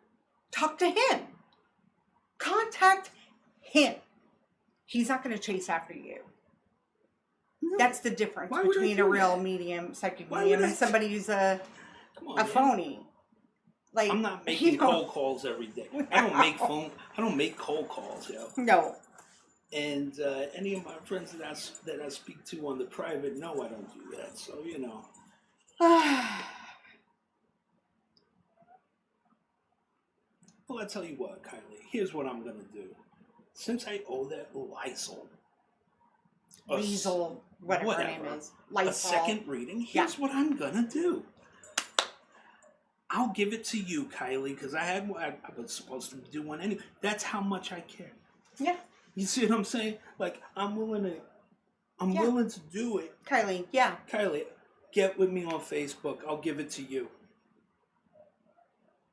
talk to him. Contact him. He's not going to chase after you. no. That's the difference Why would I between do a real that? medium, psychic Why medium, would and I- somebody who's a Come on, man. phony. Like I'm not you making don't- cold calls every day. I don't make cold calls, yo. No. And any of my friends that I speak to on the private, no, I don't do that. So Well, I tell you what, Kylie. Here's what I'm gonna do. Since I owe that Lysol Liesel, whatever her name whatever, is. a Lysol. second reading, here's what I'm gonna do. I'll give it to you, Kylie, because I was supposed to do one anyway. That's how much I care. Yeah. You see what I'm saying? Like I'm willing to do it. Kylie, yeah. Kylie, get with me on Facebook. I'll give it to you.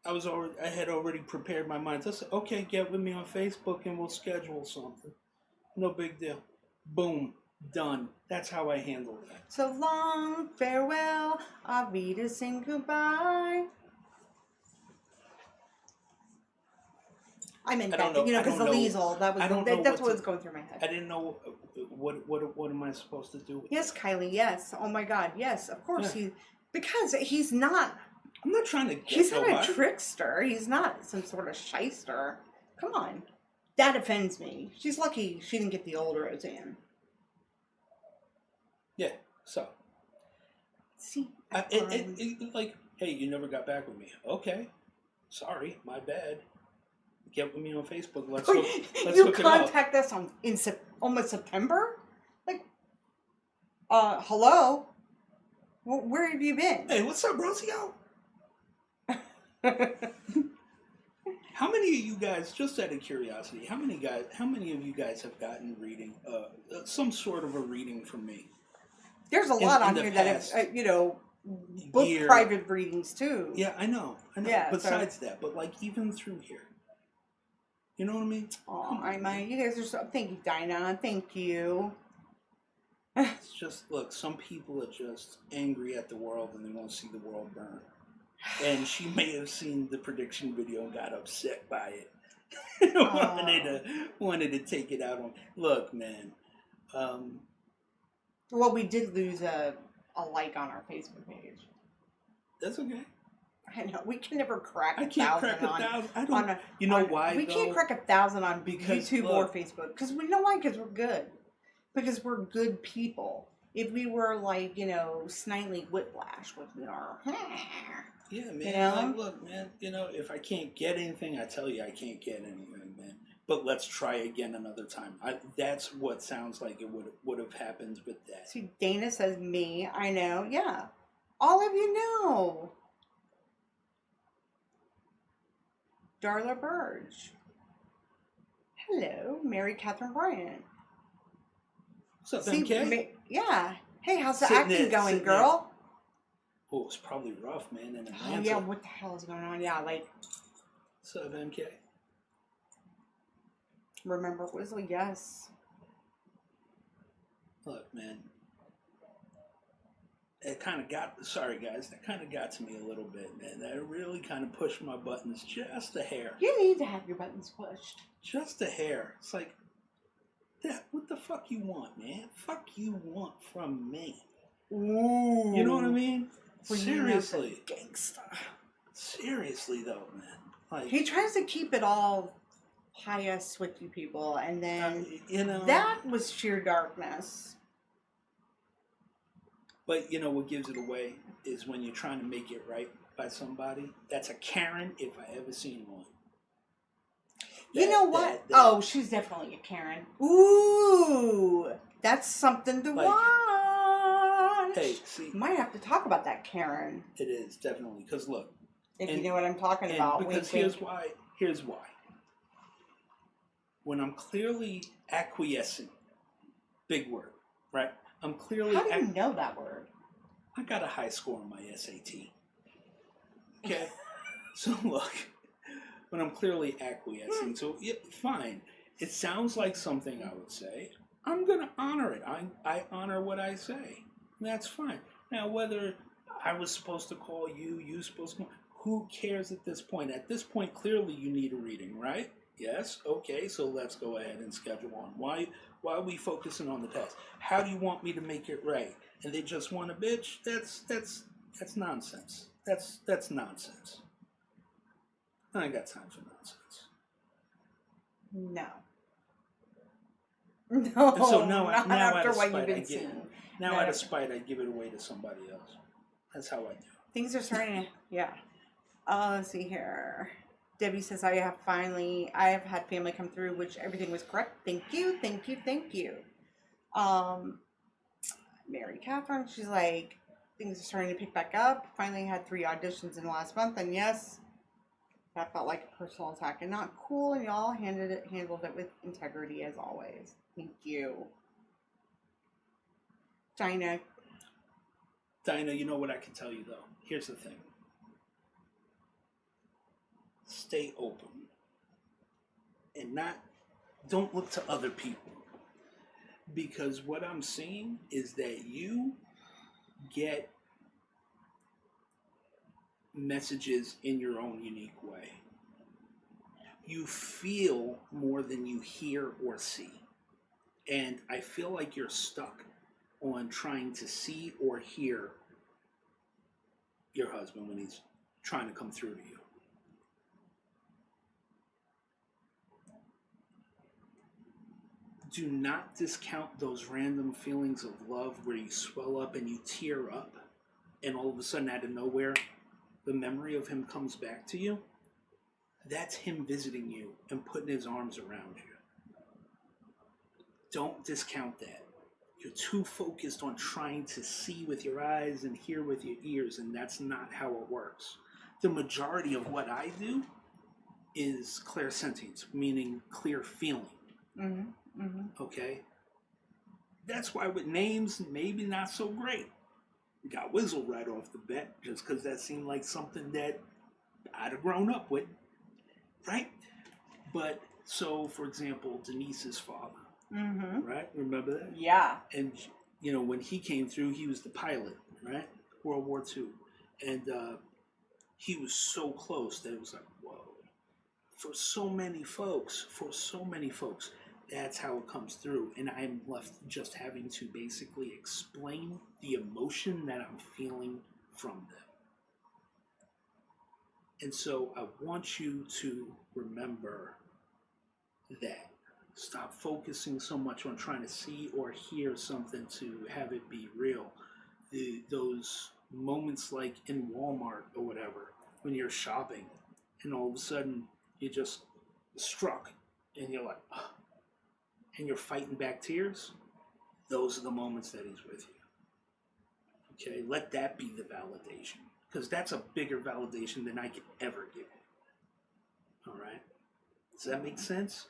I had already prepared my mind. I said, okay, get with me on Facebook and we'll schedule something. No big deal. Boom, done. That's how I handle that. So long, farewell, Auf Wiedersehen, goodbye. I meant I don't that, know- I because the don't know- Liesel, I don't know that's what what was to- going through my I head. didn't know what am I supposed to do with Yes, that? Kylie, yes. Oh my God, yes, of course. Yeah. Because he's not, I'm not trying to get he's not nobody. a trickster. He's not some sort of shyster. Come on. That offends me. She's lucky she didn't get the old Roseanne. Yeah, so. See? Like, hey, you never got back with me. Okay. Sorry, my bad. Get with me on Facebook. Let's you hook it up. contact us in almost September? Like, hello? Where have you been? Hey, what's up, Rocio? How many of you guys, just out of curiosity, how many of you guys have gotten reading, some sort of a reading from me? There's a In- lot in on the here that past have, book year. private readings too. Yeah, I know. Yeah, Besides that, but like even through here, you know what I mean? Oh, you guys are so. Thank you, Dinah. Thank you. It's just look. Some people are just angry at the world and they want to see the world burn. And she may have seen the prediction video and got upset by it. wanted to take it out on. Look, man. Well, we did lose a like on our Facebook page. That's okay. I know we can never crack. I can't crack 1,000. I don't. on a, you know on, why? We though? can't crack 1,000 on Because, YouTube or look. Facebook because we know why. Because we're good. Because we're good people. If we were like Snidely Whiplash with our Yeah, man. You know? Like, look, man. If I can't get anything, I tell you I can't get anything, man. But let's try again another time. That's what sounds like it would have happened with that. See, Dana says me. I know. Yeah, all of you know. Darla Burge. Hello, Mary Catherine Bryant. What's up, MK? Yeah. Hey, how's the Sitting acting there, going, sitting girl? Oh, it's probably rough, man. In Oh Atlanta. yeah, what the hell is going on? Yeah, like What's up, MK? remember Weasley? Yes. Look, man. It kind of sorry guys, that kind of got to me a little bit, man. That really kind of pushed my buttons just a hair. You need to have your buttons pushed. Just a hair. It's like, yeah, what the fuck you want, man? Fuck you want from me? Ooh. You know what I mean? Well, Seriously. Gangsta. Seriously, though, man. Like, He tries to keep it all pious with you people, and then that was sheer darkness. But what gives it away is when you're trying to make it right by somebody. That's a Karen if I ever seen one. You know what? Oh, she's definitely a Karen. Ooh, that's something to Like, watch. Hey, see, Might have to talk about that Karen, it is definitely because look, if and- you know what I'm talking and about. because Wink, here's wink. why. Here's why. When I'm clearly acquiescing, big word, right? I'm clearly. How do you know that word? I got a high score on my SAT. Okay, so look, when I'm clearly acquiescing, so yeah, fine. It sounds like something I would say. I'm gonna honor it. I honor what I say. That's fine. Now, whether I was supposed to call you, you supposed to call, who cares at this point? At this point, clearly you need a reading, right? Yes. Okay. So let's go ahead and schedule one. Why are we focusing on the past? How do you want me to make it right? And they just want a bitch? That's nonsense. That's nonsense. I ain't got time for nonsense. No. No. And so now not out after of what spite, you've been I give seeing. it. Now No, out no. of spite, I give it away to somebody else. That's how I do. Things are starting to, yeah. Let's see here. Debbie says I have had family come through, which everything was correct. Thank you, thank you, thank you. Mary Catherine, she's like, things are starting to pick back up. Finally had 3 auditions in the last month, and yes, that felt like a personal attack and not cool. And y'all handled it with integrity as always. Thank you, Dinah. Dinah, you know what I can tell you though. Here's the thing. Stay open. And don't look to other people. Because what I'm seeing is that you get messages in your own unique way. You feel more than you hear or see. And I feel like you're stuck on trying to see or hear your husband when he's trying to come through to you. Do not discount those random feelings of love where you swell up and you tear up, and all of a sudden, out of nowhere, the memory of him comes back to you. That's him visiting you and putting his arms around you. Don't discount that. You're too focused on trying to see with your eyes and hear with your ears, and that's not how it works. The majority of what I do is clairsentience, meaning clear feeling. Mm-hmm. Mm-hmm. Okay? That's why with names, maybe not so great. Got Wizzle right off the bat, just because that seemed like something that I'd have grown up with. Right? But, so, for example, Denise's father. Mm-hmm. Right? Remember that? Yeah. And, you know, when he came through, he was the pilot, right? World War II. And he was so close that it was like, whoa. For so many folks, that's how it comes through. And I'm left just having to basically explain the emotion that I'm feeling from them. And so I want you to remember that. Stop focusing so much on trying to see or hear something to have it be real. Those moments like in Walmart or whatever, when you're shopping and all of a sudden you just struck and you're like, oh, and you're fighting back tears, those are the moments that he's with you. Okay, let that be the validation, because that's a bigger validation than I could ever give you. All right? Does that make sense?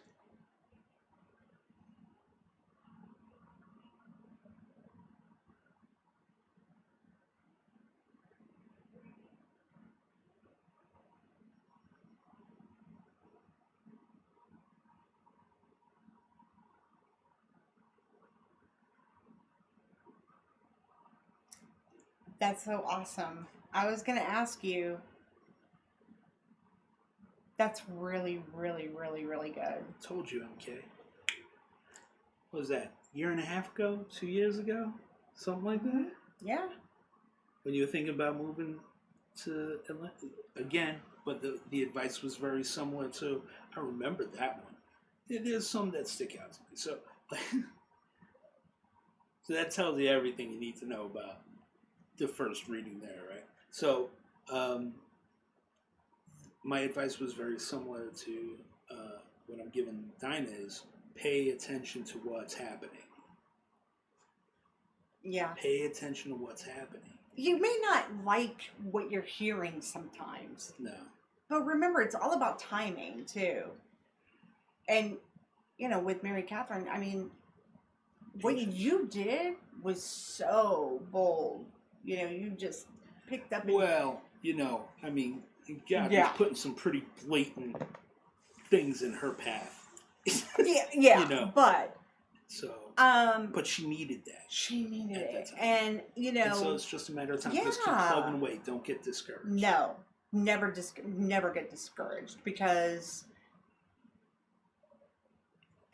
That's so awesome. I was going to ask you, that's really, really, really, really good. I told you, MK. What was that? Year and a half ago? 2 years ago? Something like that? Yeah. When you were thinking about moving to Atlanta? Again, but the advice was very similar to, I remember that one. There's some that stick out to me. So, so that tells you everything you need to know about the first reading there, right? So, my advice was very similar to what I'm giving Dinah is pay attention to what's happening. Yeah. Pay attention to what's happening. You may not like what you're hearing sometimes, No. but remember, it's all about timing, too. And, you know, with Mary Catherine, I mean, what Patience. you did was so bold. You know, you just picked up. Well, you know, I mean, God Yeah. was putting some pretty blatant things in her path. Yeah, You know. but But she needed that. she needed At that it, time. and you know, And so it's just a matter of time. Just keep Yeah. plugging away. Don't get discouraged. no, never get discouraged, because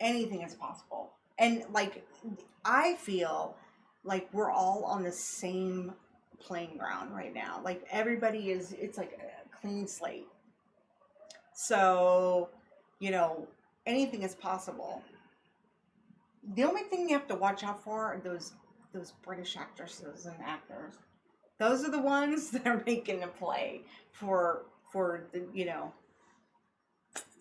anything is possible. And like, I feel like we're all on the same playing ground right now. Like everybody is, it's like a clean slate. So, you know, anything is possible. The only thing you have to watch out for are those British actresses and actors. Those are the ones that are making a play for the, you know,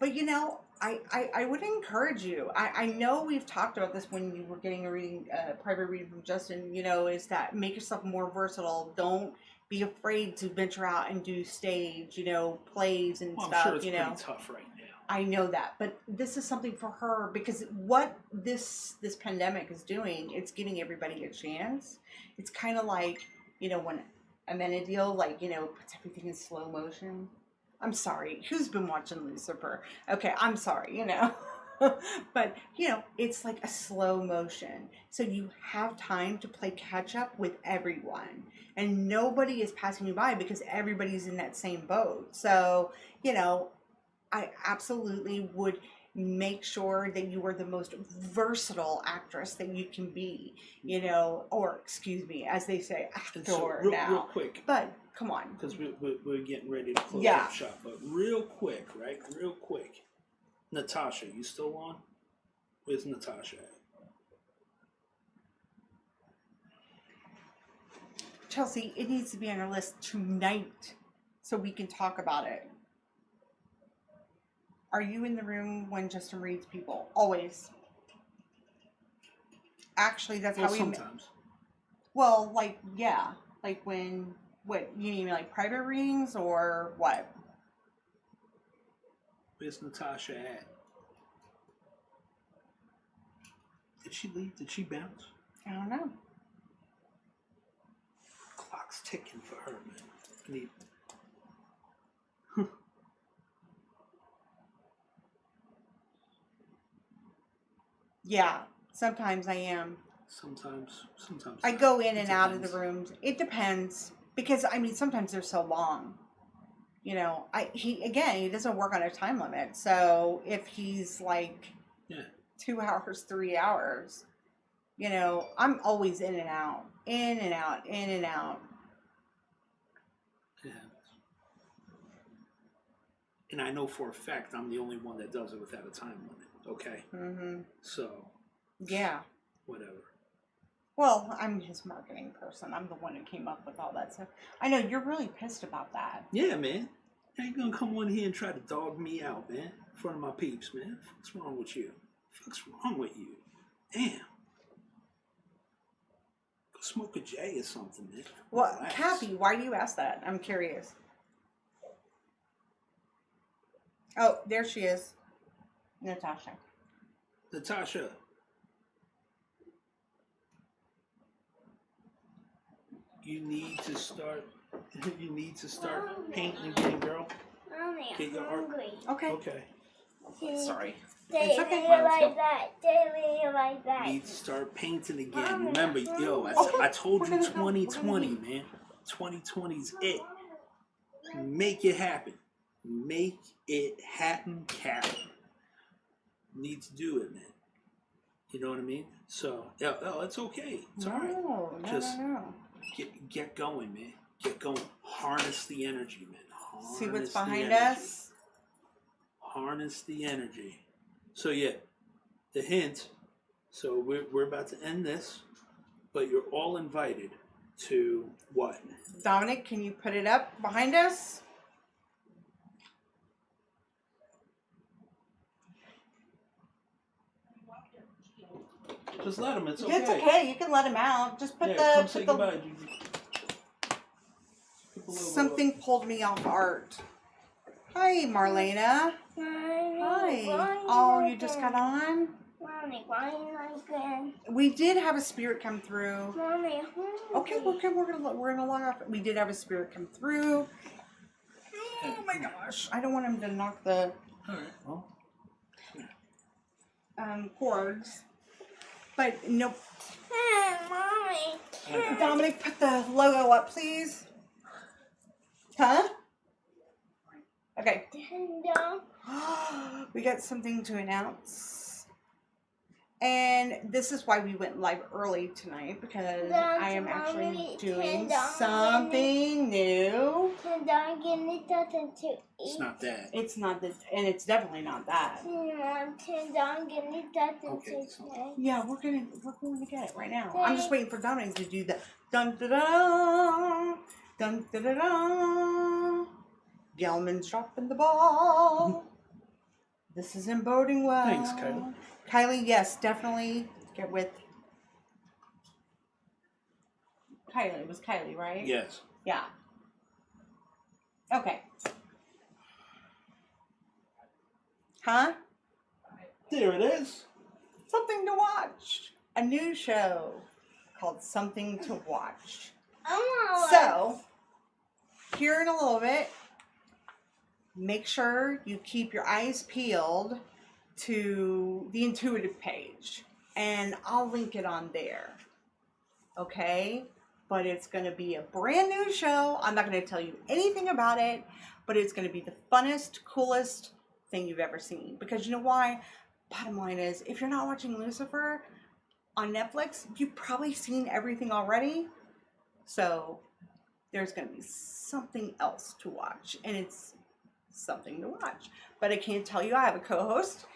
But you know, I would encourage you. I know we've talked about this when you were getting a reading, private reading from Justin. You know, is that make yourself more versatile. Don't be afraid to venture out and do stage, you know, plays and Well, I'm stuff. sure it's you pretty know, tough right now. I know that, but this is something for her because what this pandemic is doing, it's giving everybody a chance. It's kind of like, you know, when Amenadiel, like, you know, puts everything in slow motion. I'm sorry. Who's been watching Lucifer? Okay, I'm sorry, you know. But, you know, it's like a slow motion. So you have time to play catch up with everyone. And nobody is passing you by because everybody's in that same boat. So, you know, I absolutely would make sure that you are the most versatile actress that you can be, you know, or excuse me, as they say, And so, actor real now. quick, But come on. because we're getting ready to close Yeah. up shop. But real quick, right? Real quick. Natasha, you still on? Where's Natasha at? Chelsea, it needs to be on our list tonight so we can talk about it. Are you in the room when Justin reads people? Always. Actually, that's Well, how we. sometimes. Well, like, yeah. Like when. What, you mean like private readings or what? Where's Natasha at? Did she leave? Did she bounce? I don't know. Clock's ticking for her, man. I need. Yeah, sometimes I am. Sometimes. I not. go in It and out of the depends. rooms. It depends because I mean sometimes they're so long. You know, he doesn't work on a time limit. So if he's like Yeah. 2 hours, 3 hours, you know, I'm always in and out, in and out, in and out. It happens. And I know for a fact I'm the only one that does it without a time limit. Okay. Mhm. So Yeah. whatever. Well, I'm his marketing person. I'm the one who came up with all that stuff. I know you're really pissed about that. Yeah, man. I ain't gonna come on here and try to dog me out, man. In front of my peeps, man. What's wrong with you? What's wrong with you? Damn. Go smoke a J or something, man. Well, Relax. Kathy, why do you ask that? I'm curious. Oh, there she is. Natasha. Natasha. You need to start. You need to start painting again, girl. Mommy, Get I'm your art- hungry. Okay. Okay. Sorry. They It's okay. really like that. They really like that. Need to start painting again. Mommy, Remember, yo, Okay, I told we're you gonna go. 2020, man. 2020's it. Make it happen. Make it happen, Cap. Need to do it, man. You know what I mean? So, yeah, oh, it's okay. It's all right. No, Just- no. Get going, man. Get going. Harness the energy, man. See what's Harness the behind energy. us? Harness the energy. So yeah, the hint. So we're about to end this, but you're all invited to what? Dominic, can you put it up behind us? Just let him. It's okay. It's okay. You can let him out. Just put Yeah, come the, say put the goodbye, Gigi. Put the logo up. something pulled me off art. Hi, Marlena. Hi. Oh, you just got on? Mommy, why you like that? We did have a spirit come through. Mommy, Okay, we're gonna log off. We did have a spirit come through. Oh my gosh! I don't want him to knock the All right. Well, cords. But no, Hey, Mommy. Dominic, put the logo up, please. Huh? Okay. Hello. We got something to announce. And this is why we went live early tonight, because That's I am actually mommy, doing Kendall, something new. Can I give me something to it's eat? not that. It's not that, and it's definitely not that. Can I give me something Okay, to so- eat? Yeah, we're going to get it right now. I'm just waiting for Dominic to do the dun da da dun da da da. Gelman's dropping the ball. This isn't boding well. Thanks, Kylie. Kylie, yes, definitely get with Kylie. It was Kylie, right? Yes. Yeah. Okay. Huh? There it is. Something to watch. A new show called Something to Watch. So, here in a little bit, make sure you keep your eyes peeled to the intuitive page. And I'll link it on there. Okay? But it's going to be a brand new show. I'm not going to tell you anything about it, but it's going to be the funnest, coolest thing you've ever seen. Because you know why? Bottom line is, if you're not watching Lucifer on Netflix, you've probably seen everything already. So there's going to be something else to watch, and it's something to watch. But I can't tell you. I have a co-host,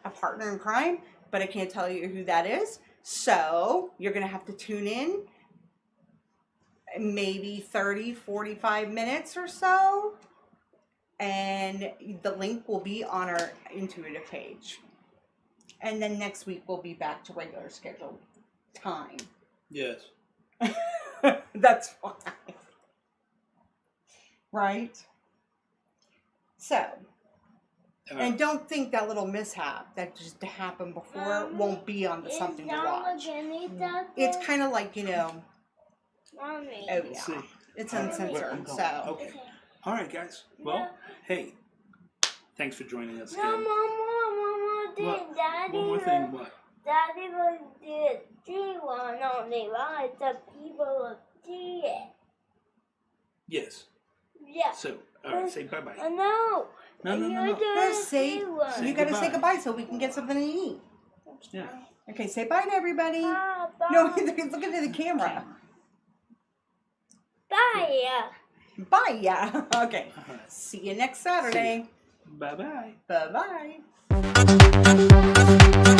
a partner in crime, but I can't tell you who that is. So you're going to have to tune in maybe 30, 45 minutes or so. And the link will be on our intuitive page. And then next week we'll be back to regular scheduled time. Yes. That's why. Right? So, and don't think that little mishap that just happened before won't be on the something to watch. It's kind of like, Mommy. oh Let's yeah, see. it's All right, uncensored. I'm going. So, Okay. All right, guys. Well, hey, thanks for joining us No, again. Mama, What? Daddy One more thing. What? Daddy will do it. She won't only watch the people will see it. Yes. Yeah. So, all right. Say bye bye. No. No. No, say- Say you gotta say goodbye. goodbye so we can get something to eat. Yeah. Okay, say bye to everybody. Bye. No, he's looking at the camera. Bye. Bye, yeah. Okay. All right. See you next Saturday. Bye bye. Bye bye.